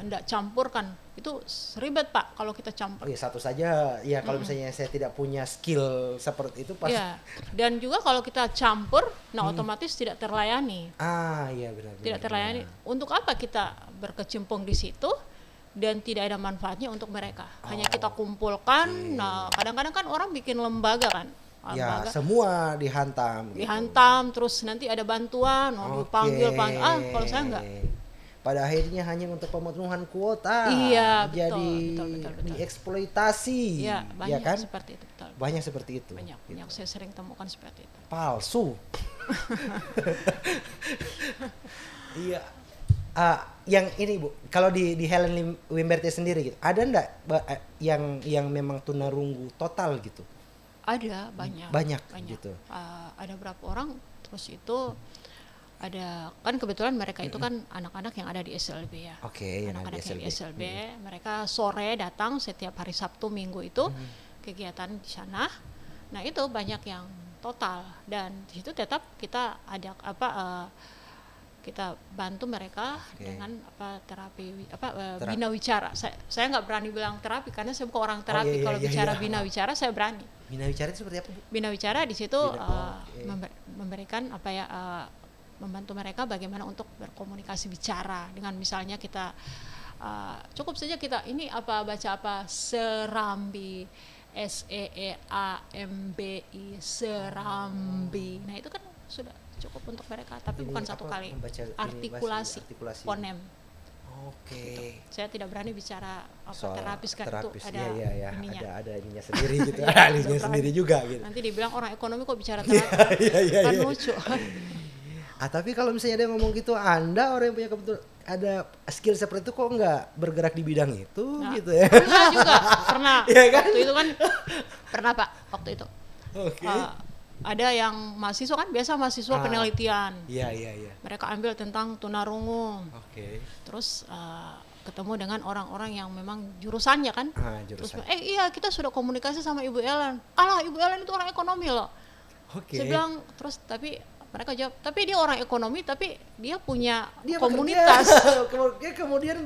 S2: enggak campurkan. Itu ribet Pak kalau kita campur.
S1: Oh ya, satu saja ya, kalau misalnya saya tidak punya skill seperti itu pasti.
S2: Iya. Dan juga kalau kita campur, otomatis tidak terlayani.
S1: Iya benar.
S2: Tidak terlayani. Untuk apa kita berkecimpung di situ dan tidak ada manfaatnya untuk mereka? Hanya kita kumpulkan. Nah, kadang-kadang kan orang bikin lembaga kan.
S1: Ya, semua dihantam.
S2: Dihantam, terus nanti ada bantuan, dipanggil. Kalau saya enggak.
S1: Pada akhirnya hanya untuk pemenuhan kuota.
S2: Iya,
S1: jadi
S2: betul.
S1: dieksploitasi.
S2: Iya, banyak
S1: kan?
S2: Seperti itu. Betul.
S1: Banyak seperti itu.
S2: Banyak saya sering temukan seperti itu.
S1: Palsu. Iya. Yang ini Bu, kalau di Helen Wimberti sendiri gitu, ada enggak yang memang tunarungu total gitu?
S2: Ada, banyak.
S1: Banyak. Gitu.
S2: Ada berapa orang, terus itu ada, kan kebetulan mereka itu kan anak-anak yang ada di SLB ya.
S1: Oke,
S2: anak-anak yang di SLB, mereka sore datang setiap hari Sabtu Minggu itu kegiatan di sana. Nah, itu banyak yang total, dan di situ tetap kita ada kita bantu mereka dengan terapi bina wicara. Saya nggak berani bilang terapi karena saya bukan orang terapi. Kalau bicara bina wicara saya berani.
S1: Bina wicara itu seperti apa, Bu?
S2: Bina wicara di situ memberikan membantu mereka bagaimana untuk berkomunikasi bicara, dengan misalnya kita cukup saja kita ini baca serambi, SEEAMBI, serambi. Nah, itu kan sudah cukup untuk mereka, tapi bukan satu kali. Artikulasi, fonem.
S1: Oke.
S2: Saya tidak berani bicara terapis kan, itu ada ininya.
S1: Ada ininya sendiri gitu. Ada ininya sendiri juga gitu.
S2: Nanti dibilang orang ekonomi kok bicara terapi. Kan lucu.
S1: Tapi kalau misalnya ada yang ngomong gitu, Anda orang yang punya kebetulan ada skill seperti itu kok nggak bergerak di bidang itu gitu ya?
S2: Pernah juga, pernah.
S1: Ya kan?
S2: Waktu itu kan pernah Pak, waktu itu.
S1: Oke.
S2: Ada yang mahasiswa kan, biasa mahasiswa penelitian.
S1: Iya.
S2: Mereka ambil tentang tunarungu.
S1: Oke.
S2: Terus ketemu dengan orang-orang yang memang jurusannya kan. Terus iya, kita sudah komunikasi sama Ibu Ellen. Ibu Ellen itu orang ekonomi loh.
S1: Oke.
S2: Saya bilang, terus tapi mereka jawab, tapi dia orang ekonomi, tapi dia punya komunitas.
S1: Kemudian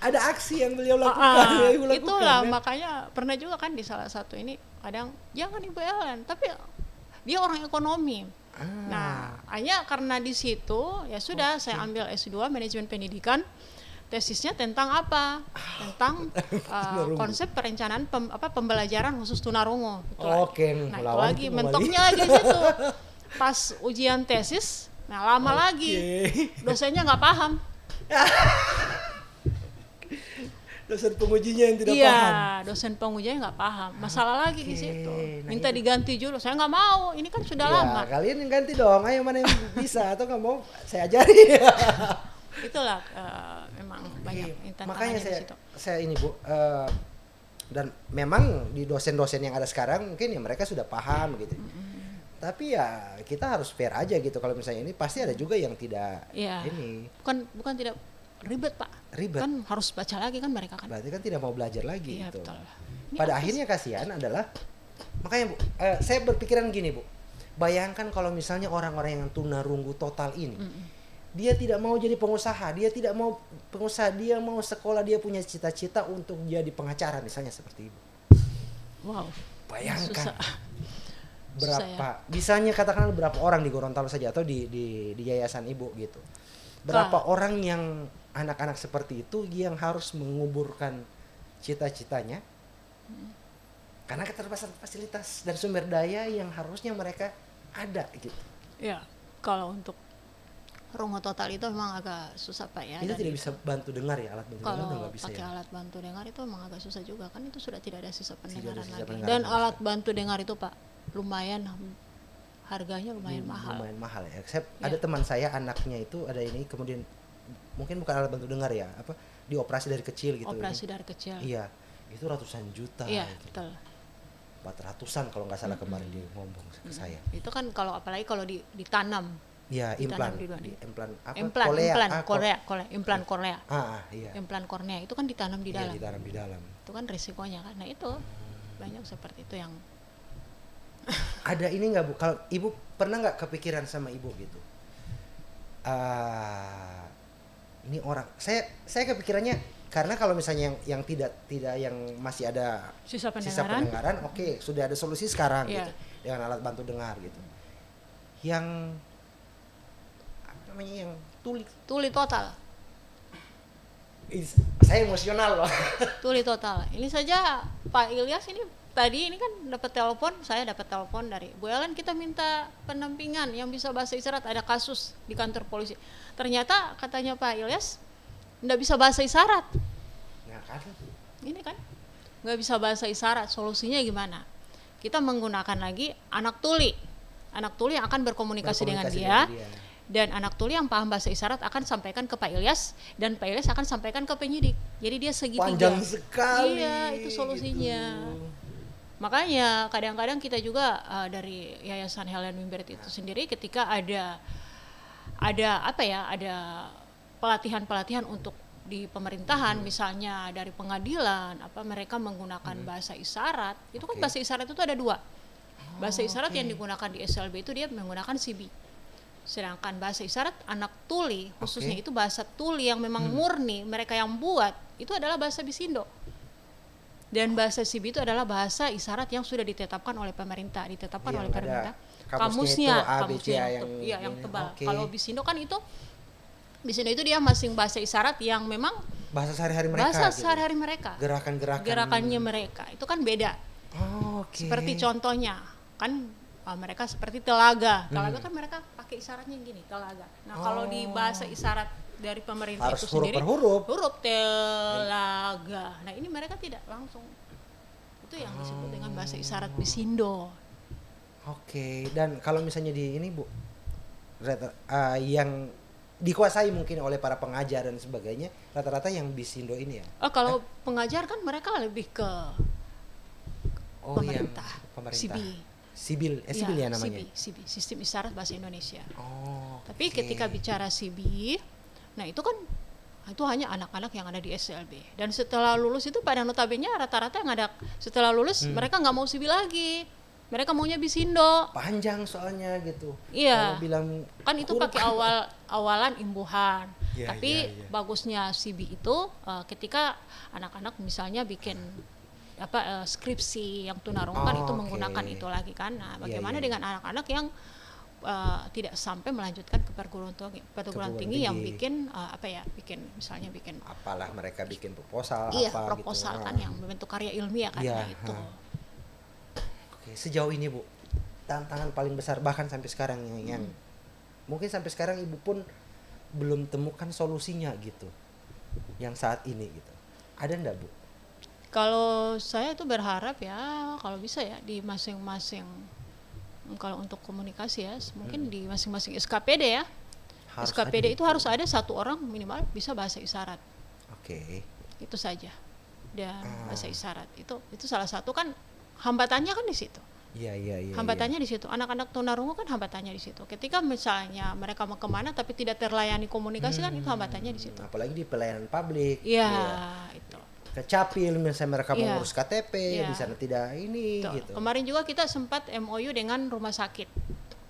S1: ada aksi yang beliau lakukan.
S2: Itulah makanya pernah juga kan di salah satu ini kadang jangan Ibu Ellen, tapi dia orang ekonomi. Nah, hanya karena di situ ya sudah saya ambil S2 manajemen pendidikan. Tesisnya tentang apa? Tentang konsep perencanaan pembelajaran khusus tunarungu. Nah, itu lagi mentoknya lagi di situ. Pas ujian tesis, lama lagi. Dosennya nggak paham.
S1: Dosen pengujinya yang tidak paham.
S2: Iya, dosen pengujinya nggak paham. Masalah lagi di situ. Minta diganti judul. Saya nggak mau. Ini kan sudah lama.
S1: Kalian yang ganti dong. Ayo, mana yang bisa atau nggak mau saya ajari.
S2: Itulah memang banyak tantangannya.
S1: Makanya saya ini Bu, dan memang di dosen-dosen yang ada sekarang mungkin ya mereka sudah paham gitu. Tapi ya kita harus fair aja gitu. Kalau misalnya ini pasti ada juga yang tidak ini.
S2: Bukan tidak ribet Pak.
S1: Ribet.
S2: Kan harus baca lagi kan mereka kan.
S1: Berarti kan tidak mau belajar lagi gitu.
S2: Betul.
S1: Pada akhirnya kasihan adalah, makanya Bu, saya berpikiran gini Bu. Bayangkan kalau misalnya orang-orang yang tunarungu total ini, dia tidak mau jadi pengusaha, dia tidak mau pengusaha, dia mau sekolah, dia punya cita-cita untuk jadi pengacara misalnya seperti ibu.
S2: Wow.
S1: Bayangkan
S2: Susah.
S1: berapa, misalnya katakanlah berapa orang di Gorontalo saja atau di yayasan ibu gitu. Berapa orang yang anak-anak seperti itu yang harus menguburkan cita-citanya karena keterbatasan fasilitas dan sumber daya yang harusnya mereka ada gitu.
S2: Ya, kalau untuk Rongo Total itu memang agak susah Pak ya.
S1: Itu tidak bisa bantu dengar ya, alat bantu dengar itu
S2: Kalau
S1: nggak bisa
S2: pakai
S1: ya.
S2: alat bantu dengar itu memang agak susah juga kan, itu sudah tidak ada sisa pendengaran
S1: sisa
S2: lagi.
S1: pendengaran
S2: Dan
S1: sama
S2: alat
S1: sekali.
S2: bantu dengar itu Pak lumayan, harganya lumayan mahal.
S1: Lumayan mahal ya. Saya,
S2: Ya.
S1: ada teman saya anaknya itu ada ini, kemudian mungkin bukan alat bantu dengar ya, apa dioperasi dari kecil gitu.
S2: Operasi dari kecil.
S1: Iya, itu ratusan juta.
S2: Iya,
S1: gitu.
S2: betul.
S1: 400-an kalau nggak salah kemarin dia ngomong ke saya.
S2: Itu kan kalau apalagi kalau ditanam.
S1: Iya, implan.
S2: Ditanam di luar.
S1: Implan apa?
S2: Implan,
S1: Kolea.
S2: implan,
S1: Ah,
S2: Korea, implan kornea.
S1: iya.
S2: Implan kornea itu kan ditanam di
S1: Iya,
S2: dalam.
S1: ditanam di dalam.
S2: Itu kan risikonya kan. Nah, itu banyak seperti itu yang
S1: Ada ini nggak Bu? Kalau Ibu pernah nggak kepikiran sama Ibu gitu? Ini orang, saya kepikirannya karena kalau misalnya yang tidak yang masih ada
S2: sisa
S1: sisa
S2: pendengaran.
S1: pendengaran, oke, sudah ada solusi sekarang
S2: Iya.
S1: gitu dengan alat bantu dengar gitu. Yang apa namanya, yang
S2: Tuli total.
S1: saya emosional loh.
S2: Tuli total. Ini saja Pak Ilyas ini tadi ini kan saya dapat telepon dari Bu Ellen, kita minta pendampingan yang bisa bahasa isyarat, ada kasus di kantor polisi. Ternyata katanya Pak Ilyas nggak bisa bahasa isyarat.
S1: Nah kan,
S2: Ini kan nggak bisa bahasa isyarat, solusinya gimana? Kita menggunakan lagi anak tuli yang akan berkomunikasi dengan dia. Dan anak tuli yang paham bahasa isyarat akan sampaikan ke Pak Ilyas, dan Pak Ilyas akan sampaikan ke penyidik. Jadi dia segitiga.
S1: Panjang sekali.
S2: Iya, itu solusinya.
S1: Gitu.
S2: Makanya kadang-kadang kita juga dari Yayasan Helen Wimber itu sendiri, ketika ada pelatihan-pelatihan untuk di pemerintahan, misalnya dari pengadilan, mereka menggunakan bahasa isyarat. Itu kan bahasa isyarat itu ada dua. Bahasa isyarat yang digunakan di SLB itu dia menggunakan CB. Sedangkan bahasa isyarat anak tuli khususnya itu bahasa tuli yang memang murni mereka yang buat, itu adalah bahasa Bisindo. Dan bahasa CB itu adalah bahasa isyarat yang sudah ditetapkan oleh pemerintah, oleh pemerintah. Kamusnya yang tebal. Kalau Bisindo kan itu dia masing bahasa isyarat yang memang
S1: bahasa sehari-hari mereka.
S2: Bahasa
S1: gitu.
S2: sehari-hari mereka. Gerakannya mereka itu kan beda. Seperti contohnya kan mereka seperti telaga kan mereka pakai isyaratnya gini, telaga. Nah kalau di bahasa isyarat dari pemerintah
S1: harus
S2: itu sendiri
S1: huruf
S2: telaga. Nah ini mereka tidak langsung, itu yang disebut dengan bahasa isyarat Bisindo.
S1: Dan kalau misalnya di ini Bu, yang dikuasai mungkin oleh para pengajar dan sebagainya, rata-rata yang Bisindo ini ya.
S2: Kalau pengajar kan mereka lebih ke pemerintah. Sibil ya namanya. Sibi, Sistem Isyarat Bahasa Indonesia. Tapi ketika bicara Sibi, nah itu kan itu hanya anak-anak yang ada di SLB. Dan setelah lulus itu pada notabene rata-rata yang ada setelah lulus mereka nggak mau Sibi lagi. Mereka maunya Bisindo.
S1: Panjang soalnya gitu.
S2: Iya.
S1: Kalau bilang
S2: kan itu pakai awalan imbuhan. Tapi bagusnya Sibi itu ketika anak-anak misalnya bikin skripsi yang tunarungu kan itu menggunakan itu lagi kan. Nah, bagaimana dengan anak-anak yang tidak sampai melanjutkan ke perguruan tinggi yang bikin misalnya bikin
S1: apalah, mereka bikin proposal
S2: proposal
S1: gitu.
S2: Kan yang membentuk karya ilmiah kan itu.
S1: Sejauh ini Bu, tantangan paling besar bahkan sampai sekarang yang mungkin sampai sekarang Ibu pun belum temukan solusinya gitu. Yang saat ini gitu. Ada enggak Bu?
S2: Kalau saya itu berharap ya kalau bisa ya di masing-masing, kalau untuk komunikasi ya mungkin di masing-masing SKPD ya. SKPD itu harus ada satu orang minimal bisa bahasa isyarat. Itu saja. Dan bahasa isyarat itu salah satu kan hambatannya kan di situ. Hambatannya di situ. Anak-anak tunarungu kan hambatannya di situ. Ketika misalnya mereka mau kemana tapi tidak terlayani komunikasi kan itu hambatannya di situ.
S1: Apalagi di pelayanan publik.
S2: Itu.
S1: Ke Capil misalnya mereka mengurus KTP di sana tidak ini
S2: gitu.
S1: gitu.
S2: Kemarin juga kita sempat MOU dengan rumah sakit.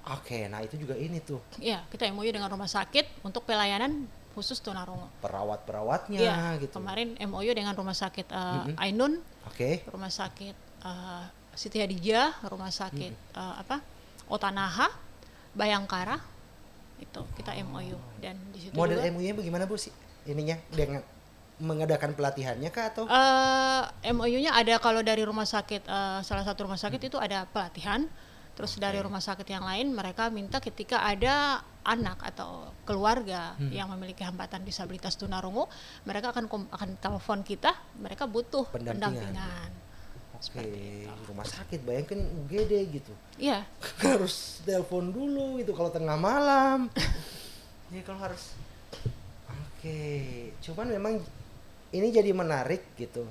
S1: Oke, nah itu juga ini tuh
S2: Ya, kita MOU dengan rumah sakit untuk pelayanan khusus tunarungu.
S1: perawat-perawatnya
S2: Iya,
S1: gitu.
S2: kemarin MOU dengan rumah sakit
S1: Mm-mm.
S2: Ainun,
S1: Oke.
S2: rumah sakit Siti Hadijah, rumah sakit Otanaha, Bayangkara, itu kita MOU dan di situ
S1: Model
S2: juga
S1: MU-nya bagaimana Bu sih? Ininya dengan mengadakan pelatihannya kah atau?
S2: MOU-nya ada kalau dari rumah sakit salah satu rumah sakit itu ada pelatihan. Terus dari rumah sakit yang lain mereka minta ketika ada anak atau keluarga yang memiliki hambatan disabilitas tunarungu, mereka akan telepon kita, mereka butuh pendampingan.
S1: Oke, rumah sakit bayangkan UGD gitu.
S2: Iya.
S1: Harus telepon dulu itu kalau tengah malam. Ya kalau harus. Oke, cuman memang ini jadi menarik gitu.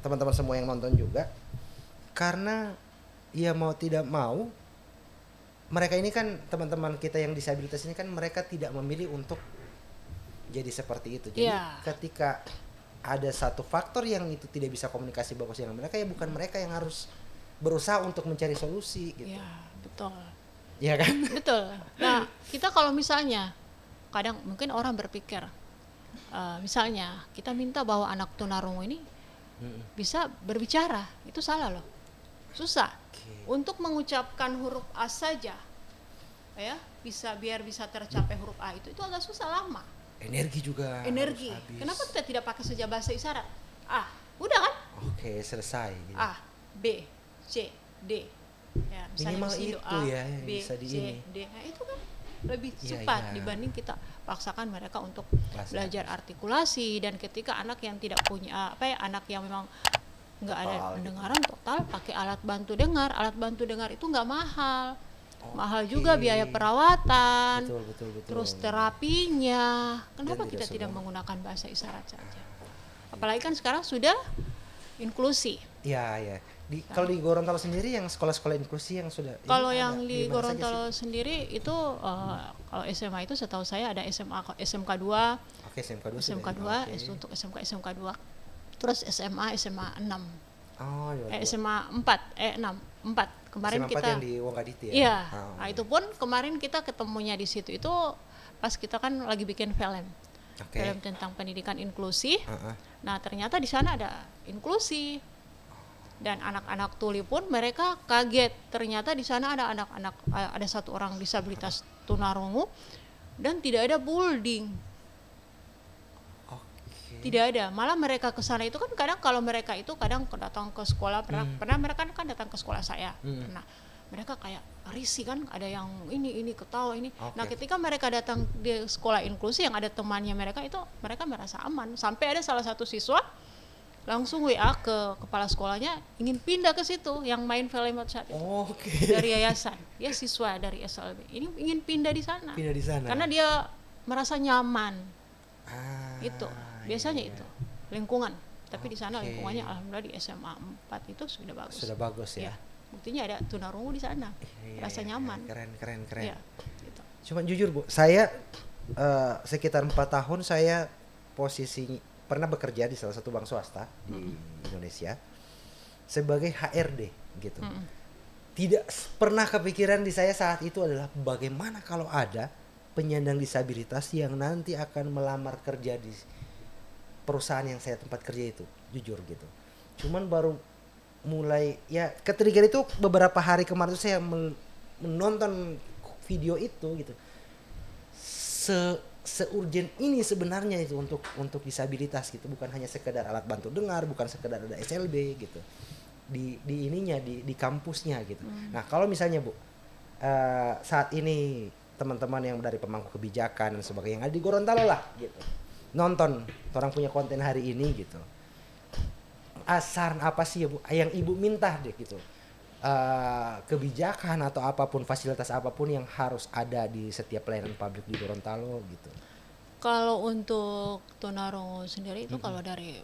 S1: Teman-teman semua yang nonton juga karena ya mau tidak mau mereka ini kan teman-teman kita yang disabilitas ini kan mereka tidak memilih untuk jadi seperti itu. Jadi ketika ada satu faktor yang itu tidak bisa komunikasi bagus dengan mereka, ya bukan mereka yang harus berusaha untuk mencari solusi gitu.
S2: Iya, betul.
S1: Iya kan?
S2: Betul. Nah, kita kalau misalnya kadang mungkin orang berpikir misalnya kita minta bahwa anak tunarungu ini bisa berbicara, itu salah loh. Susah. Untuk mengucapkan huruf A saja, ya biar bisa tercapai huruf A itu agak susah, lama.
S1: Energi juga.
S2: Energi. Kenapa kita tidak pakai saja bahasa isyarat? A, udah kan?
S1: Oke, selesai. Gitu.
S2: A, B, C, D. Ya,
S1: minimal itu
S2: A,
S1: ya yang
S2: B,
S1: bisa di
S2: C,
S1: ini.
S2: D. Nah, itu kan lebih cepat dibanding kita paksakan mereka untuk belajar artikulasi. Dan ketika anak yang tidak punya anak yang memang nggak ada pendengaran total, pakai alat bantu dengar. Alat bantu dengar itu nggak mahal. Mahal juga biaya perawatan,
S1: betul.
S2: terus terapinya. Kenapa kita tidak menggunakan bahasa isyarat saja? Apalagi kan sekarang sudah inklusi.
S1: Ya. Kalau di Gorontalo sendiri yang sekolah-sekolah inklusi yang sudah.
S2: Kalau yang di Gorontalo sendiri itu kalau SMA itu setahu saya ada SMK 2.
S1: Oke,
S2: SMK 2 untuk SMK 2. Terus SMA 6.
S1: Oh, iya.
S2: SMA 4. Kemarin
S1: SMA 4
S2: kita
S1: yang di Wongaditi ya.
S2: Iya. Nah, itu pun kemarin kita ketemunya di situ itu pas kita kan lagi bikin film. Film tentang pendidikan inklusi. Nah, ternyata di sana ada inklusi. Dan anak-anak tuli pun mereka kaget. Ternyata di sana ada ada satu orang disabilitas tunarungu dan tidak ada bullying. Tidak ada, malah mereka ke sana itu kan kadang kalau mereka itu kadang datang ke sekolah, pernah mereka kan datang ke sekolah saya. Nah, mereka kayak risih kan, ada yang ini ketawa ini. Nah, ketika mereka datang di sekolah inklusi yang ada temannya mereka itu, mereka merasa aman. Sampai ada salah satu siswa langsung WA ke kepala sekolahnya ingin pindah ke situ yang main film saat itu. Dari yayasan. Dia siswa dari SLB. Ini ingin pindah di sana. Karena dia merasa nyaman. Itu biasanya itu lingkungan. Tapi di sana lingkungannya alhamdulillah di SMA 4 itu sudah bagus.
S1: Sudah bagus ya.
S2: Buktinya ada tunarungu di sana. Rasa nyaman.
S1: Keren.
S2: Ya, gitu.
S1: Cuma jujur Bu, saya sekitar 4 tahun saya posisi pernah bekerja di salah satu bank swasta di Indonesia sebagai HRD gitu. Tidak pernah kepikiran di saya saat itu adalah bagaimana kalau ada penyandang disabilitas yang nanti akan melamar kerja di perusahaan yang saya tempat kerja itu, jujur gitu. Cuman baru mulai ya ke-trigger itu beberapa hari kemarin saya menonton video itu gitu. Se-urgent ini sebenarnya itu untuk disabilitas gitu, bukan hanya sekedar alat bantu dengar, bukan sekedar ada SLB gitu. Di ininya di kampusnya gitu. Nah, kalau misalnya Bu saat ini teman-teman yang dari pemangku kebijakan dan sebagainya yang ada di Gorontalo lah gitu nonton orang punya konten hari ini gitu, saran apa sih ya Bu yang Ibu minta deh gitu, kebijakan atau apapun, fasilitas apapun yang harus ada di setiap pelayanan publik di Gorontalo gitu.
S2: Kalau untuk tunarungu sendiri itu kalau dari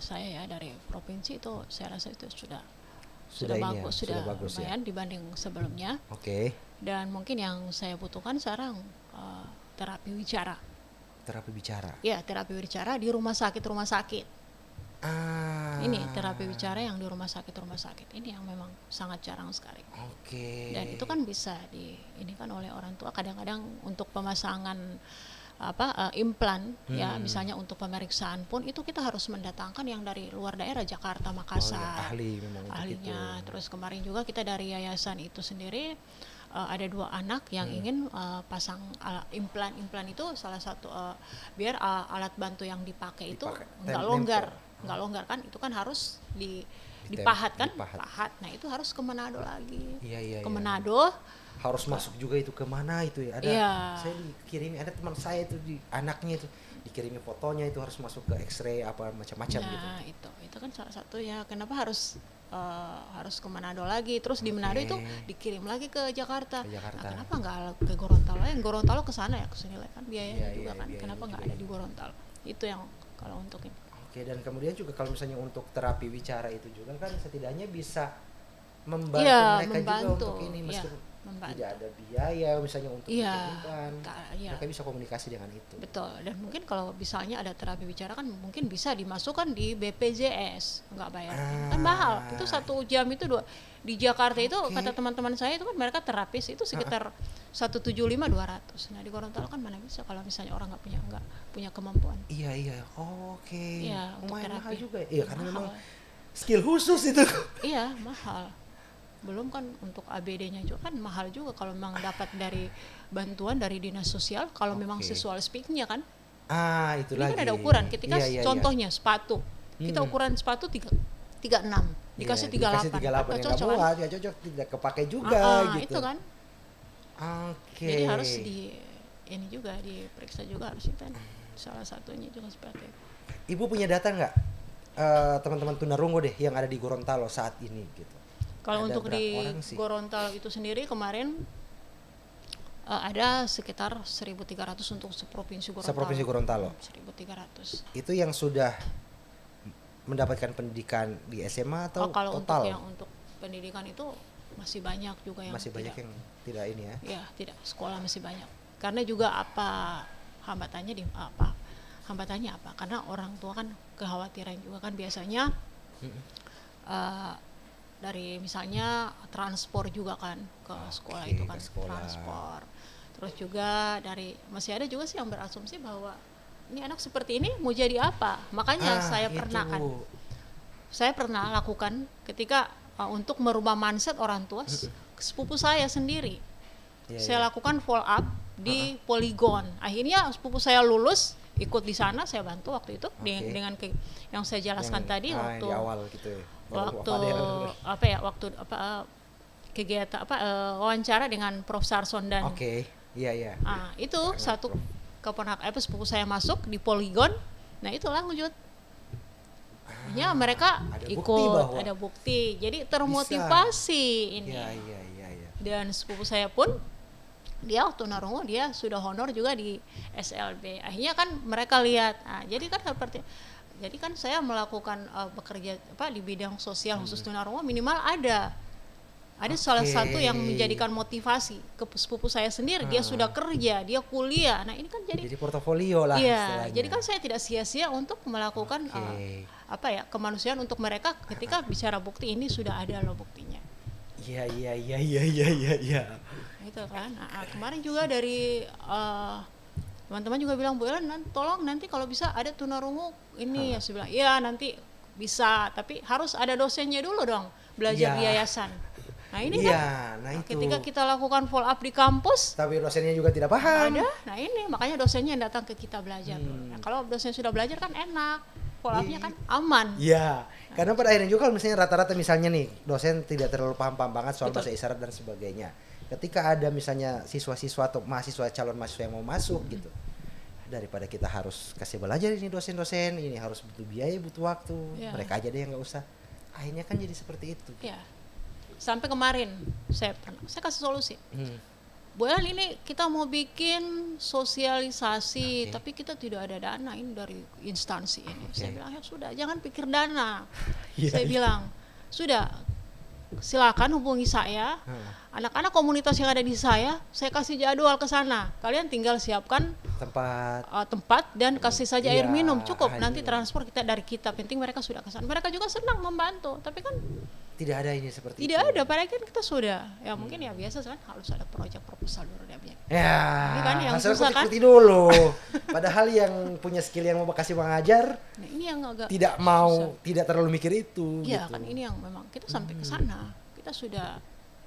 S2: saya ya dari provinsi itu saya rasa itu sudah bagus, sudah lumayan ya? Dibanding sebelumnya. Dan mungkin yang saya butuhkan sekarang terapi bicara.
S1: Terapi bicara.
S2: Ya, terapi bicara di rumah sakit. Ini terapi bicara yang di rumah sakit ini yang memang sangat jarang sekali.
S1: Oke.
S2: Dan itu kan bisa ini kan oleh orang tua kadang-kadang untuk pemasangan implan ya, misalnya untuk pemeriksaan pun itu kita harus mendatangkan yang dari luar daerah, Jakarta, Makassar,
S1: ahli memang untuk
S2: ahlinya
S1: itu.
S2: Terus kemarin juga kita dari yayasan itu sendiri ada 2 anak yang ingin pasang implan itu salah satu biar alat bantu yang dipakai itu nggak longgar kan, itu kan harus dipahat kan, pahat. Nah itu harus ke Manado lagi. Ke Manado
S1: harus masuk juga itu ke mana itu ya, ada saya dikirimi, ada teman saya itu anaknya itu dikirimi fotonya, itu harus masuk ke X-ray apa macam-macam gitu.
S2: Itu kan salah satu ya kenapa harus ke Manado lagi, terus di Manado itu dikirim lagi ke Jakarta. Nah, kenapa nggak ke Gorontalo? Gorontalo ke sana ya, ke senilai kan biayanya juga kan. Kenapa nggak ada di Gorontalo? Itu yang kalau untuk ini.
S1: Oke, dan kemudian juga kalau misalnya untuk terapi bicara itu juga kan setidaknya bisa membantu mereka juga untuk ini, meskipun tidak ada biaya misalnya untuk implan, mereka bisa komunikasi dengan itu.
S2: Betul. Dan mungkin kalau misalnya ada terapi bicara kan mungkin bisa dimasukkan di BPJS, nggak bayar, kan mahal. Itu 1 jam itu di Jakarta itu kata teman-teman saya itu kan mereka terapis itu sekitar 175-200. Nah di Gorontalo kan mana bisa kalau misalnya orang nggak punya kemampuan.
S1: Iya.
S2: Iya, untuk terapi
S1: mahal juga. Iya, karena memang skill khusus itu.
S2: Iya, mahal. Belum kan untuk ABD-nya juga kan mahal juga kalau memang dapat dari bantuan dari dinas sosial, kalau memang sesuai speaknya kan.
S1: Itu
S2: ini
S1: lagi.
S2: Kan ada ukuran ketika contohnya sepatu. Kita ukuran sepatu 36, dikasih 38.
S1: Nggak cocok kan? Nggak cocok, tidak kepakai juga gitu.
S2: Itu kan.
S1: Jadi
S2: harus ini juga diperiksa juga harus itu kan. Salah satunya juga seperti itu.
S1: Ibu punya data nggak teman-teman tunarungu deh yang ada di Gorontalo saat ini gitu?
S2: Kalau untuk di Gorontalo itu sendiri kemarin ada sekitar 1.300 untuk seprovinsi Gorontalo. 1.300.
S1: Itu yang sudah mendapatkan pendidikan di SMA atau
S2: kalau
S1: total?
S2: Untuk yang untuk pendidikan itu masih banyak juga yang
S1: banyak yang tidak ini ya?
S2: Ya, tidak, sekolah masih banyak. Karena juga hambatannya apa? Karena orang tua kan kekhawatiran juga kan biasanya dari misalnya transport juga kan ke sekolah itu kan, transport. Terus juga masih ada juga sih yang berasumsi bahwa ini anak seperti ini mau jadi apa? Makanya saya pernah lakukan ketika untuk merubah mindset orang tua sepupu saya sendiri. Saya lakukan follow up di Polygon. Akhirnya sepupu saya lulus, ikut di sana, saya bantu waktu itu dengan yang saya jelaskan tadi waktu
S1: di awal gitu ya.
S2: Kegiatan wawancara dengan Prof Sarson dan itu satu keponakan sepupu saya masuk di Polygon. Nah itu lanjut mereka ikut, ada bukti, jadi termotivasi ini. Dan sepupu saya pun dia waktu tunarungu dia sudah honor juga di SLB. Akhirnya kan mereka lihat, jadi kan saya melakukan bekerja di bidang sosial khusus tunarungu, minimal ada salah satu yang menjadikan motivasi ke sepupu saya sendiri. Dia sudah kerja, dia kuliah. Nah ini kan jadi
S1: portofolio lah istilahnya.
S2: Jadi kan saya tidak sia-sia untuk melakukan kemanusiaan untuk mereka ketika bicara bukti, ini sudah ada loh buktinya.
S1: Iya.
S2: Itu kan. Kemarin juga dari teman-teman juga bilang, Bu Ellen tolong nanti kalau bisa ada tunarungu ini. Saya bilang iya nanti bisa, tapi harus ada dosennya dulu dong, belajar di yayasan. Nah ini ketika kita lakukan follow up di kampus,
S1: tapi dosennya juga tidak paham.
S2: Ada, nah ini makanya dosennya yang datang ke kita belajar. Nah, kalau dosen sudah belajar kan enak, follow up-nya kan aman.
S1: Iya, karena pada akhirnya juga kalau misalnya rata-rata misalnya nih dosen tidak terlalu paham banget soal bahasa isyarat dan sebagainya. Ketika ada misalnya siswa-siswa atau calon mahasiswa yang mau masuk gitu, daripada kita harus kasih belajar ini dosen-dosen, ini harus butuh biaya, butuh waktu, mereka aja deh yang nggak usah. Akhirnya kan jadi seperti itu.
S2: Iya. Sampai kemarin saya kasih solusi. Bu Ellen, ini kita mau bikin sosialisasi, tapi kita tidak ada dana ini dari instansi ini. Saya bilang ya sudah, jangan pikir dana. Saya bilang sudah, silakan hubungi saya. Anak-anak komunitas yang ada di saya kasih jadwal ke sana. Kalian tinggal siapkan tempat dan kasih saja air minum, cukup. Nanti transport dari kita, penting mereka sudah ke sana. Mereka juga senang membantu, tapi kan
S1: tidak ada ini seperti
S2: tidak
S1: itu.
S2: ada, padahal kan kita sudah ya mungkin ya biasa kan harus ada proyek proposal dulu dia bilang.
S1: Ya,
S2: ini kan yang
S1: hasil
S2: susah kan
S1: dulu. Padahal yang punya skill yang mau kasih mengajar,
S2: nah, ini yang agak
S1: tidak mau
S2: susah.
S1: Tidak terlalu mikir itu.
S2: Iya
S1: gitu.
S2: kan ini yang memang kita sampai ke sana kita sudah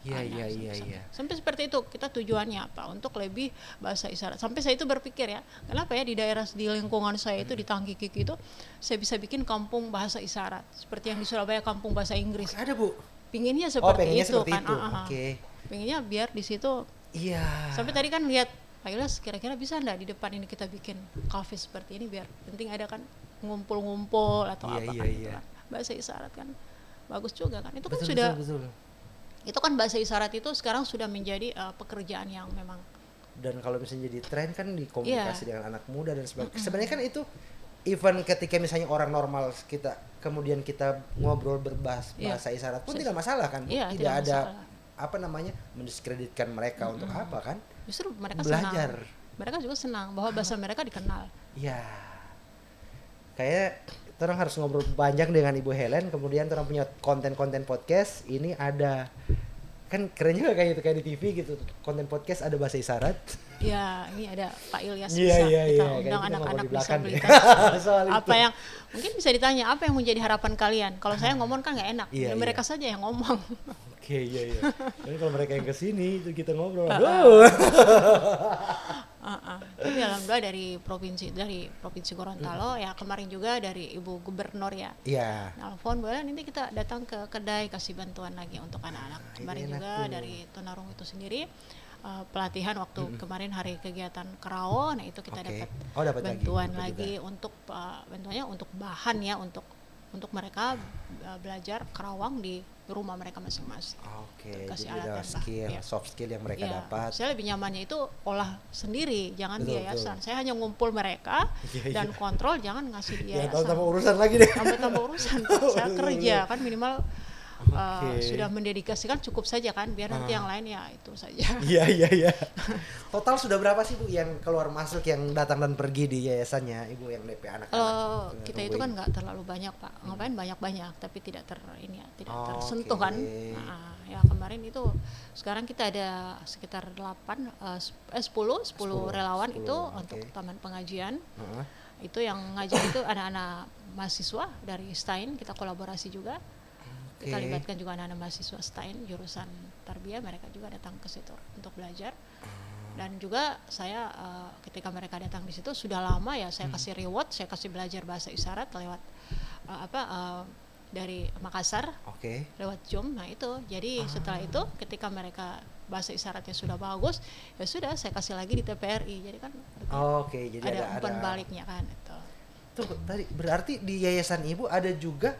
S1: Iya.
S2: sampai seperti itu. Kita tujuannya apa? Untuk lebih bahasa isyarat. Sampai saya itu berpikir ya, kenapa ya di daerah di lingkungan saya itu di Tangkikik itu saya bisa bikin kampung bahasa isyarat seperti yang di Surabaya kampung bahasa Inggris.
S1: Ada Bu.
S2: Pinginnya seperti
S1: pengennya
S2: itu
S1: seperti
S2: kan.
S1: Itu. Oke.
S2: Pengennya biar di situ.
S1: Iya.
S2: Sampai tadi kan lihat Pak Ilyas kira-kira bisa enggak di depan ini kita bikin kafe seperti ini biar penting ada kan ngumpul-ngumpul atau apa kan gitu kan. Bahasa isyarat kan bagus juga kan. Itu kan sudah
S1: betul.
S2: Itu kan bahasa isyarat itu sekarang sudah menjadi pekerjaan yang memang,
S1: dan kalau misalnya jadi tren kan di komunikasi dengan anak muda dan sebagainya. Sebenarnya kan itu even ketika misalnya orang normal kita kemudian kita ngobrol berbahasa isyarat pun tidak masalah kan. Tidak ada mendiskreditkan mereka untuk apa kan.
S2: Justru mereka
S1: belajar.
S2: Senang. Mereka juga senang bahwa bahasa mereka dikenal.
S1: Iya. Kayak orang harus ngobrol panjang dengan Ibu Helen, kemudian orang punya konten-konten podcast. Ini ada kan keren juga kayak itu, kayak di TV gitu, konten podcast ada bahasa isyarat.
S2: Ya, ini ada Pak Ilyas
S1: kita
S2: undang anak-anak disabilitas.
S1: Apa
S2: yang mungkin bisa ditanya apa yang menjadi harapan kalian? Kalau saya ngomong kan nggak enak, mereka saja yang ngomong.
S1: Oke, iya. Tapi kalau mereka yang kesini itu kita ngobrol.
S2: Tapi alhamdulillah dari provinsi Gorontalo ya, kemarin juga dari Ibu Gubernur ya.
S1: Iya.
S2: Nelfon boleh nanti kita datang ke kedai kasih bantuan lagi untuk anak-anak. Kemarin juga dari Tunarungu itu sendiri pelatihan waktu kemarin hari kegiatan Kerao, nah itu kita dapat bantuan lagi untuk bantuannya untuk bahan ya untuk mereka belajar kerawang di rumah mereka masing-masing.
S1: Kasih alat dan soft skill yang mereka dapat.
S2: Saya lebih nyamannya itu olah sendiri, jangan di yayasan. Saya hanya ngumpul mereka dan kontrol, jangan ngasih di yayasan.
S1: Tambah urusan lagi deh.
S2: Tambah urusan. Saya kerja kan minimal sudah mendedikasikan cukup saja kan, biar nanti yang lain ya itu saja.
S1: Iya. Total sudah berapa sih Bu yang keluar masuk, yang datang dan pergi di yayasannya Ibu, yang DP anak-anak?
S2: Kita itu kan nggak terlalu banyak Pak, ngapain banyak-banyak tapi tidak tersentuh kan. Ya kemarin itu sekarang kita ada sekitar 10 relawan itu untuk taman pengajian. Itu yang ngajar itu anak-anak mahasiswa dari STAIN, kita kolaborasi juga. Kita libatkan juga anak-anak mahasiswa STAIN jurusan tarbiyah, mereka juga datang ke situ untuk belajar. Dan juga saya ketika mereka datang di situ sudah lama ya, saya kasih reward, saya kasih belajar bahasa isyarat lewat dari Makassar, lewat Zoom. Nah itu jadi setelah itu ketika mereka bahasa isyaratnya sudah bagus, ya sudah saya kasih lagi di TPRI. Jadi kan
S1: jadi
S2: ada umpan baliknya kan itu.
S1: Tuh tadi berarti di yayasan Ibu ada juga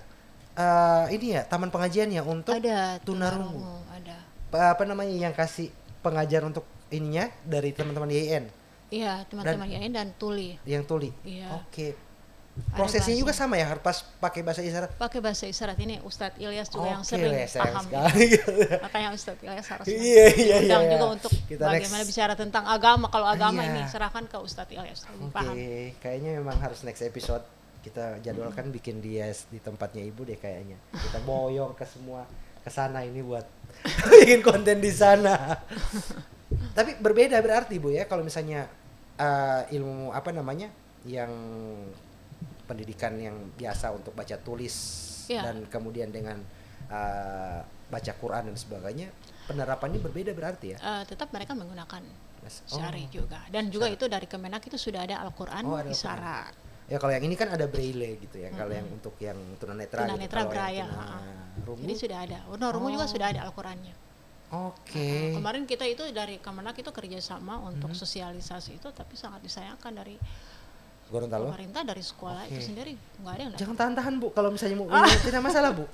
S1: ini ya taman pengajian ya untuk tunarungu. Ada. Yang kasih pengajar untuk ininya dari teman-teman YIN.
S2: Iya, teman-teman YIN dan Tuli.
S1: Yang Tuli. Iya. Prosesnya juga sama ya, pas pakai bahasa isyarat.
S2: Pakai bahasa isyarat ini Ustadz Ilyas juga yang sering paham. Makanya Ustadz Ilyas harus undang juga untuk bagaimana bicara tentang agama. Kalau agama ini serahkan ke Ustadz Ilyas, lebih paham.
S1: Kayaknya memang harus next episode kita jadwalkan bikin dia di tempatnya Ibu deh kayaknya. Kita boyong ke sana ini buat bikin konten di sana. Tapi berbeda berarti Bu ya, kalau misalnya ilmu yang pendidikan yang biasa untuk baca tulis dan kemudian dengan baca Quran dan sebagainya, penerapannya berbeda berarti ya?
S2: Tetap mereka menggunakan syari juga, dan juga itu dari Kemenak itu sudah ada Al-Quran isyarat.
S1: Ya kalau yang ini kan ada braille gitu ya, kalau yang untuk yang tunanetra gitu,
S2: braille. Jadi sudah ada. Rungu juga sudah ada Al-Qurannya. Kemarin kita itu dari Kemenak itu kerjasama untuk sosialisasi itu, tapi sangat disayangkan dari
S1: Gorontalo?
S2: Pemerintah, dari sekolah itu sendiri nggak ada yang
S1: Jangan tahan-tahan Bu, kalau misalnya mau tidak masalah Bu.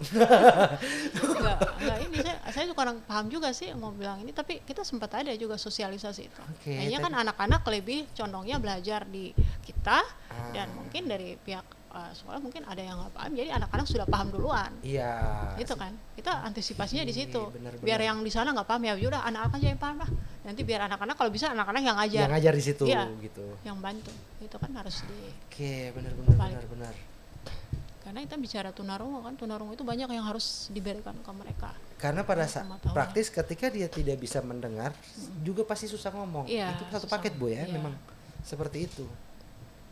S2: Enggak ini saya juga kurang paham juga sih mau bilang ini, tapi kita sempat ada juga sosialisasi itu. Kayaknya kan anak-anak lebih condongnya belajar di kita dan mungkin dari pihak sekolah mungkin ada yang nggak paham, jadi anak-anak sudah paham duluan.
S1: Iya.
S2: Itu kan kita antisipasinya di situ.
S1: Bener.
S2: Biar yang di sana nggak paham ya udah anak-anak aja yang paham lah. Nanti biar anak-anak kalau bisa anak-anak yang ngajar.
S1: Yang ngajar di situ
S2: Iya,
S1: gitu.
S2: yang bantu. Itu kan harus di.
S1: Oke, benar.
S2: Karena kita bicara tunarungu kan, tunarungu itu banyak yang harus diberikan ke mereka.
S1: Karena pada saat praktis ketika dia tidak bisa mendengar juga pasti susah ngomong.
S2: Iya,
S1: Itu satu
S2: susah.
S1: paket Bu ya,
S2: Iya.
S1: memang seperti itu.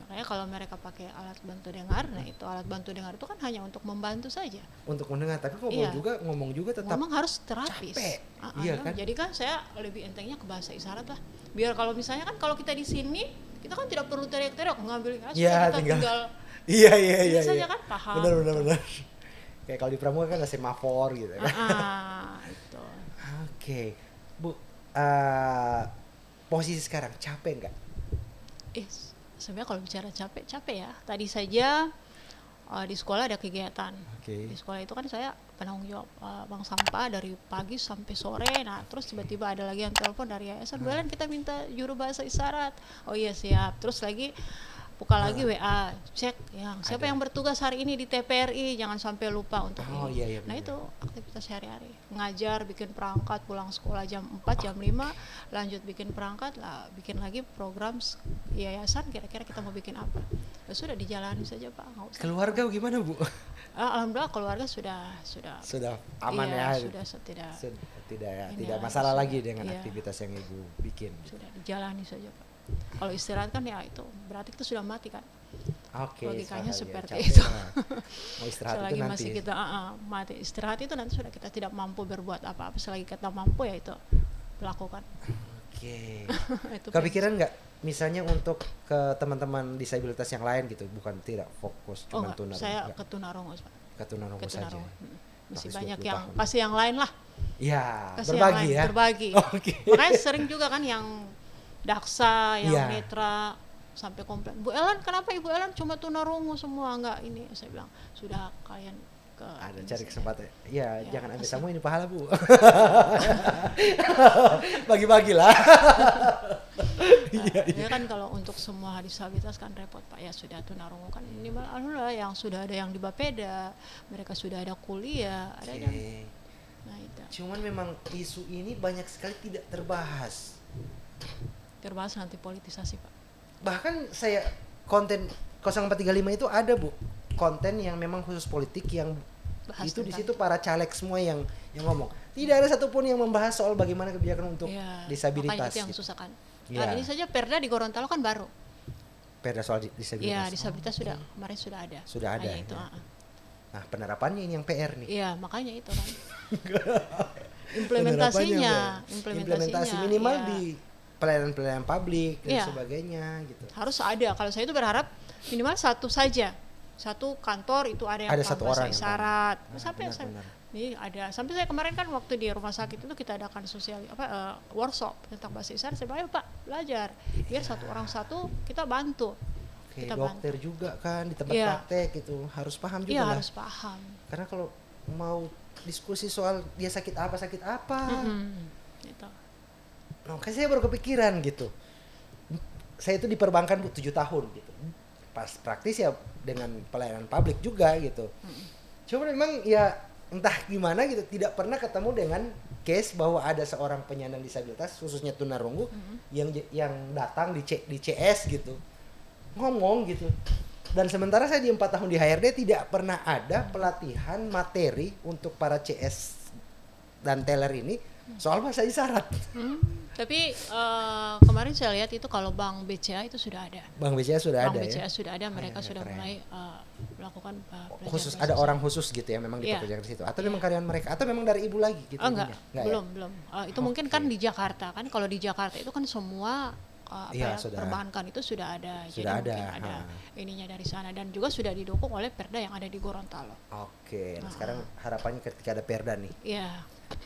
S2: Makanya kalau mereka pakai alat bantu dengar, nah itu alat bantu dengar itu kan hanya untuk membantu saja.
S1: Untuk mendengar, tapi
S2: Iya.
S1: ngomong juga tetap
S2: Ngomong harus terapis.
S1: capek.
S2: Ah,
S1: Iya
S2: ya.
S1: kan?
S2: Jadi kan saya lebih entengnya ke bahasa isyarat lah. Biar kalau misalnya kan kalau kita di sini kita kan tidak perlu teriak-teriak ngambil
S1: Iya,
S2: kita tinggal
S1: Iya.
S2: ini saja kan paham.
S1: Benar. Kayak kalau di pramuka kan ada semafor gitu kan.
S2: Itu.
S1: Oke. Bu, posisi sekarang capek nggak?
S2: Sebenarnya kalau bicara capek ya. Tadi saja di sekolah ada kegiatan.
S1: Oke.
S2: Di sekolah itu kan saya penanggung jawab bank sampah dari pagi sampai sore. Nah, terus tiba-tiba ada lagi yang telepon dari yayasan, "Bulan kita minta juru bahasa isyarat." Oh iya siap. Terus lagi buka lagi WA, cek siapa yang bertugas hari ini di TPRI, jangan sampai lupa untuk ini.
S1: Iya,
S2: Nah itu aktivitas sehari-hari, ngajar, bikin perangkat, pulang sekolah jam 4, jam 5, lanjut bikin perangkat lah, bikin lagi program yayasan, kira-kira kita mau bikin apa. Ya sudah dijalani saja Pak, nggak usah.
S1: Keluarga gimana Bu?
S2: Alhamdulillah keluarga sudah
S1: aman
S2: iya,
S1: ya.
S2: tidak
S1: Tidak masalah
S2: sudah,
S1: lagi dengan
S2: iya.
S1: aktivitas yang Ibu bikin.
S2: Sudah dijalani saja Pak. Kalau istirahat kan ya itu berarti kita sudah mati kan.
S1: Oke.
S2: Logikanya seperti
S1: capek.
S2: itu.
S1: Mau istirahat
S2: Selagi
S1: itu nanti.
S2: masih kita mati istirahat itu nanti sudah kita tidak mampu berbuat apa-apa. Selagi kita mampu ya itu lakukan.
S1: Oke.
S2: Itu
S1: Kepikiran nggak misalnya untuk ke teman-teman disabilitas yang lain gitu, bukan tidak fokus cuma tunarungu?
S2: Saya ke tunarungu Pak.
S1: Ke tunarungu saja.
S2: Masih
S1: Bagus,
S2: banyak
S1: 20
S2: yang
S1: tahun.
S2: pasti yang lain lah.
S1: Ya,
S2: Kasih
S1: berbagi
S2: yang lain,
S1: ya.
S2: Berbagi.
S1: Oke.
S2: Makanya sering juga kan yang daksa, yang
S1: Iya.
S2: netra sampai komplain. Bu Ellen, kenapa Ibu Ellen cuma tunarungu semua enggak ini? Saya bilang, sudah kalian ke
S1: Ada
S2: ini
S1: cari
S2: saja."
S1: kesempatan. Ya,
S2: Ya,
S1: jangan ambil
S2: kasih.
S1: samu ini pahala Bu. Bagi-bagilah.
S2: Ya kan kalau untuk semua disabilitas kan repot Pak, ya sudah tunarungu kan minimal alhamdulillah yang sudah ada yang di Bapeda, mereka sudah ada kuliah, ada yang
S1: Oke.
S2: nah itu
S1: Cuman memang isu ini banyak sekali tidak terbahas.
S2: terbahas nanti politisasi Pak.
S1: Bahkan saya konten 0435 itu ada Bu, konten yang memang khusus politik yang
S2: Bahas
S1: itu di
S2: tentang
S1: situ para caleg semua yang ngomong. Tidak ada satupun yang membahas soal bagaimana kebijakan untuk
S2: Ya,
S1: disabilitas.
S2: makanya itu yang
S1: gitu.
S2: susah kan.
S1: Ya.
S2: Nah, ini saja Perda di Gorontalo kan baru.
S1: Perda soal disabilitas.
S2: Iya, disabilitas sudah kemarin sudah ada.
S1: Sudah ada,
S2: Hanya itu.
S1: ya. Nah, penerapannya ini yang PR nih.
S2: Iya, makanya itu kan. implementasinya
S1: Implementasi minimal
S2: iya.
S1: di pelayanan-pelayanan publik dan
S2: Iya.
S1: sebagainya gitu.
S2: Harus ada. Kalau saya itu berharap minimal satu saja. Satu kantor itu ada yang
S1: Ada
S2: paham
S1: satu
S2: bahasa
S1: orang yang
S2: isyarat.
S1: paham. Nah,
S2: Sampai
S1: benar.
S2: ini ada. Sampai saya kemarin kan waktu di rumah sakit itu kita adakan workshop tentang bahasa isyarat. Saya bilang, "Ayo Pak, belajar. Biar satu orang satu kita bantu."
S1: Oke,
S2: Kita
S1: dokter juga kan di tempat
S2: Iya.
S1: praktek itu harus paham juga
S2: Iya,
S1: lah.
S2: harus paham.
S1: Karena kalau mau diskusi soal dia sakit apa,
S2: Gitu.
S1: nah, kan saya baru kepikiran gitu. Saya itu di perbankan 7 tahun gitu. Pas praktis ya dengan pelayanan publik juga gitu. Cuma memang ya entah gimana gitu tidak pernah ketemu dengan case bahwa ada seorang penyandang disabilitas khususnya tunarungu yang datang di CS gitu. Ngomong gitu. Dan sementara saya di 4 tahun di HRD tidak pernah ada pelatihan materi untuk para CS dan teller ini soal bahasa isyarat.
S2: Tapi kemarin saya lihat itu kalau Bank BCA itu sudah ada.
S1: Bang BCA sudah
S2: Bank
S1: ada
S2: BCA
S1: ya.
S2: sudah ada, mereka
S1: ya,
S2: sudah
S1: keren.
S2: mulai melakukan pelajaran
S1: Khusus
S2: bahasa
S1: ada
S2: isyarat.
S1: orang khusus gitu ya memang
S2: Iya.
S1: dipekerjakan di situ atau memang karyawan mereka atau memang dari ibu lagi gitu.
S2: Enggak,
S1: ya?
S2: belum. Itu mungkin kan di Jakarta kan. Kalau di Jakarta itu kan semua
S1: Iya, sudah.
S2: perbankan itu sudah ada.
S1: Sudah
S2: Jadi
S1: ada,
S2: mungkin ada ininya dari sana dan juga sudah didukung oleh Perda yang ada di Gorontalo.
S1: Oke, nah sekarang harapannya ketika ada Perda nih.
S2: Iya.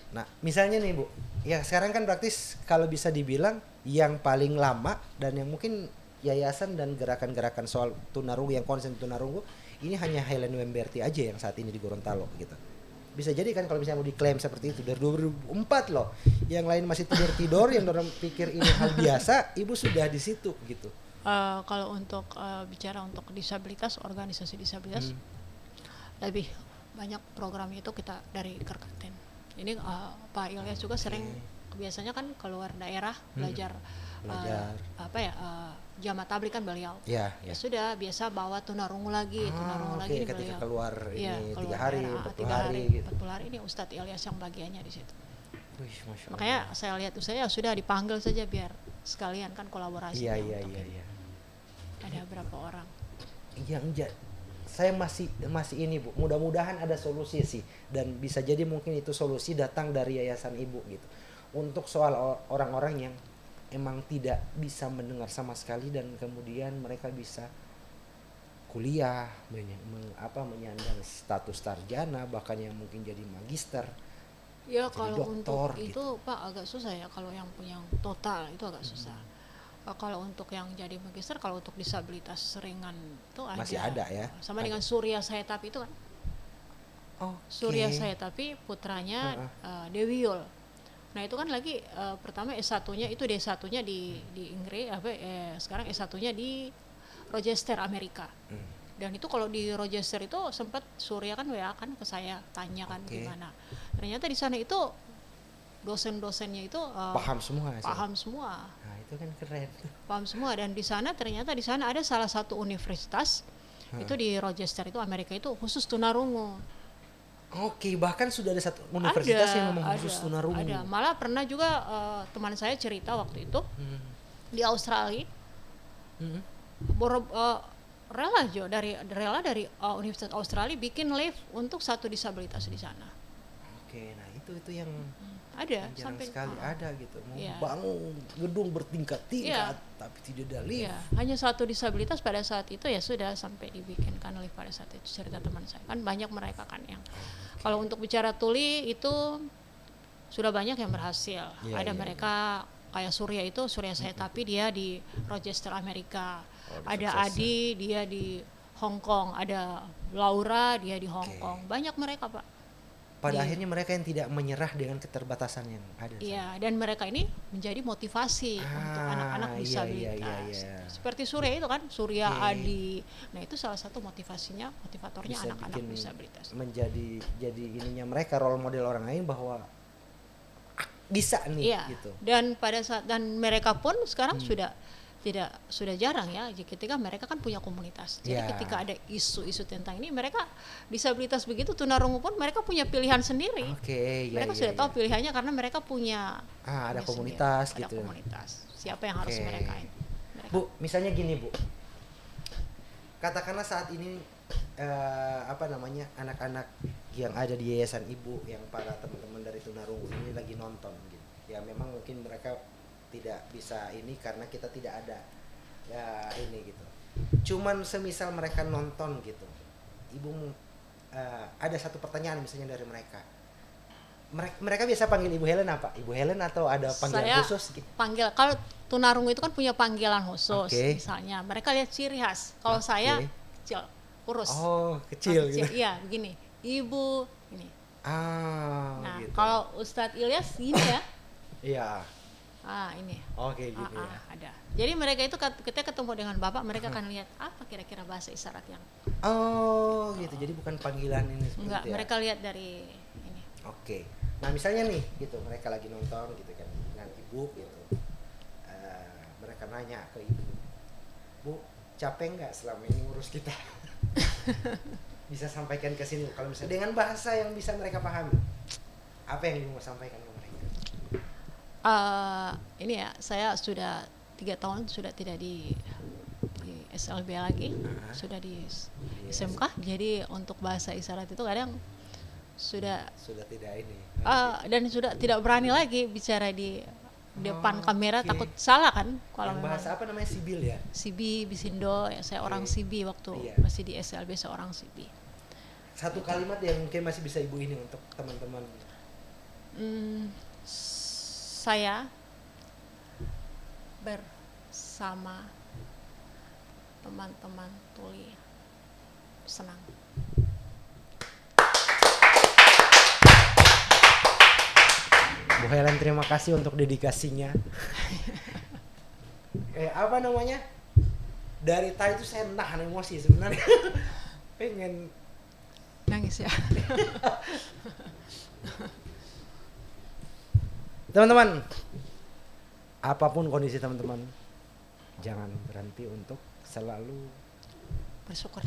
S1: Nah, misalnya nih Bu, ya sekarang kan praktis kalau bisa dibilang yang paling lama dan yang mungkin yayasan dan gerakan-gerakan soal tunarungu yang konsen tunarungu ini hanya Helen Wemberti aja yang saat ini di Gorontalo gitu. Bisa jadi kan kalau misalnya mau diklaim seperti itu dari 2004 loh. Yang lain masih tidur-tidur yang orang pikir ini hal biasa, Ibu sudah di situ gitu.
S2: Kalau untuk bicara untuk disabilitas, organisasi disabilitas, lebih banyak programnya itu kita dari Kerkaten. Ini Pak Ilyas juga sering biasanya kan keluar daerah belajar Jamaah Tabligh kan beliau.
S1: Ya
S2: sudah biasa bawa tunarungu lagi
S1: ketika
S2: beliau.
S1: keluar ini 3 hari, 40 hari gitu.
S2: 40 hari ini Ustadz Ilyas yang bagiannya di situ.
S1: Wih, Masya
S2: Makanya
S1: Allah.
S2: saya lihat saya sudah dipanggil saja biar sekalian kan kolaborasi.
S1: Iya.
S2: Ada berapa orang?
S1: Saya masih ini Bu, mudah-mudahan ada solusi sih, dan bisa jadi mungkin itu solusi datang dari yayasan Ibu gitu. Untuk soal orang-orang yang emang tidak bisa mendengar sama sekali dan kemudian mereka bisa kuliah, menyandang status sarjana, bahkan yang mungkin jadi magister.
S2: Ya
S1: jadi
S2: kalau
S1: doktor,
S2: untuk itu
S1: gitu.
S2: Pak agak susah ya, kalau yang punya total itu agak susah. Kalau untuk yang jadi magister, kalau untuk disabilitas ringan itu
S1: Masih ada ya?
S2: Sama
S1: Ada.
S2: dengan Surya Saetapi itu kan. Surya Saetapi putranya Dewi Yul. Nah itu kan lagi pertama S1-nya itu D1-nya di Inggris, sekarang S1-nya di Rochester Amerika. Dan itu kalau di Rochester itu sempat Surya kan WA kan ke saya tanya kan gimana. Ternyata di sana itu dosen-dosennya itu
S1: paham semua.
S2: Nah
S1: itu kan keren.
S2: Paham semua, dan ternyata di sana ada salah satu universitas itu di Rochester itu Amerika itu khusus tunarungu.
S1: Bahkan sudah ada satu universitas yang memang khusus tunarungu.
S2: Ada, malah pernah juga teman saya cerita waktu itu di Australia, rela dari Universitas Australia bikin lift untuk satu disabilitas di sana.
S1: Nah itu yang
S2: ada
S1: jarang
S2: sampai
S1: sekali ada gitu. Bangun gedung bertingkat-tingkat tapi tidak ada lift.
S2: Hanya satu disabilitas pada saat itu ya sudah sampai dibikinkan lift pada saat itu, cerita teman saya. Kan banyak mereka kan yang kalau untuk bicara tuli itu sudah banyak yang berhasil. Ada mereka kayak Surya Saetapi dia di Rochester Amerika. Ada Adi dia di Hong Kong, ada Laura dia di Hong Kong. Banyak mereka Pak.
S1: Pada akhirnya mereka yang tidak menyerah dengan keterbatasan yang ada.
S2: Iya, dan mereka ini menjadi motivasi untuk anak-anak disabilitas. Seperti Surya itu kan, Surya Adi. Nah, itu salah satu motivatornya anak-anak disabilitas.
S1: Jadi ininya mereka role model orang lain bahwa bisa nih gitu.
S2: Dan mereka pun sekarang sudah jarang ya, ketika mereka kan punya komunitas. Jadi ketika ada isu-isu tentang ini, mereka disabilitas begitu tunarungu pun mereka punya pilihan sendiri. Mereka sudah tahu pilihannya karena mereka punya
S1: ada komunitas
S2: sendiri.
S1: gitu.
S2: Ada komunitas. Siapa yang harus mereka.
S1: Bu, misalnya gini Bu, katakanlah saat ini anak-anak yang ada di yayasan Ibu, yang para teman-teman dari tunarungu ini lagi nonton gitu. Ya memang mungkin mereka tidak bisa ini karena kita tidak ada ini gitu. Cuman semisal mereka nonton gitu, Ibu ada satu pertanyaan misalnya dari mereka. Mereka biasa panggil Ibu Helen apa? Ibu Helen atau ada panggilan khusus gitu?
S2: Kalau tunarungu itu kan punya panggilan khusus. Misalnya mereka lihat ciri khas. Kalau saya kecil, kurus.
S1: Kecil gitu.
S2: Iya, begini. Ibu ini. Nah,
S1: gitu.
S2: kalau Ustadz Ilyas gini ya.
S1: Iya.
S2: Ini.
S1: Gitu ya.
S2: Ada. Jadi mereka itu kita ketemu dengan Bapak, mereka akan lihat apa kira-kira bahasa isyarat yang.
S1: Gitu. Jadi bukan panggilan ini seperti
S2: enggak, mereka lihat dari ini.
S1: Nah, misalnya nih gitu, mereka lagi nonton gitu kan dengan Ibu gitu. Mereka nanya ke Ibu, "Bu, capek nggak selama ini ngurus kita?" Bisa sampaikan ke sini kalau misalnya dengan bahasa yang bisa mereka pahami. Apa yang Ibu mau sampaikan ke mereka?
S2: Ini ya, saya sudah 3 tahun sudah tidak di SLB lagi, sudah di SMK. Jadi untuk bahasa isyarat itu kadang sudah tidak ini. Dan sudah tidak berani lagi bicara di depan kamera, takut salah kan. Kalau
S1: bahasa apa namanya, sibil ya?
S2: Sibi, Bisindo, ya saya orang Sibi waktu masih di SLB, seorang Sibi.
S1: Satu kalimat yang mungkin masih bisa Ibu ini untuk teman-teman.
S2: Saya bersama teman-teman tuli senang.
S1: Bu Helen, terima kasih untuk dedikasinya. Apa namanya? dari tadi itu saya menahan emosi sebenarnya. Pengen
S2: nangis ya.
S1: teman-teman, apapun kondisi teman-teman, jangan berhenti untuk selalu
S2: Bersyukur.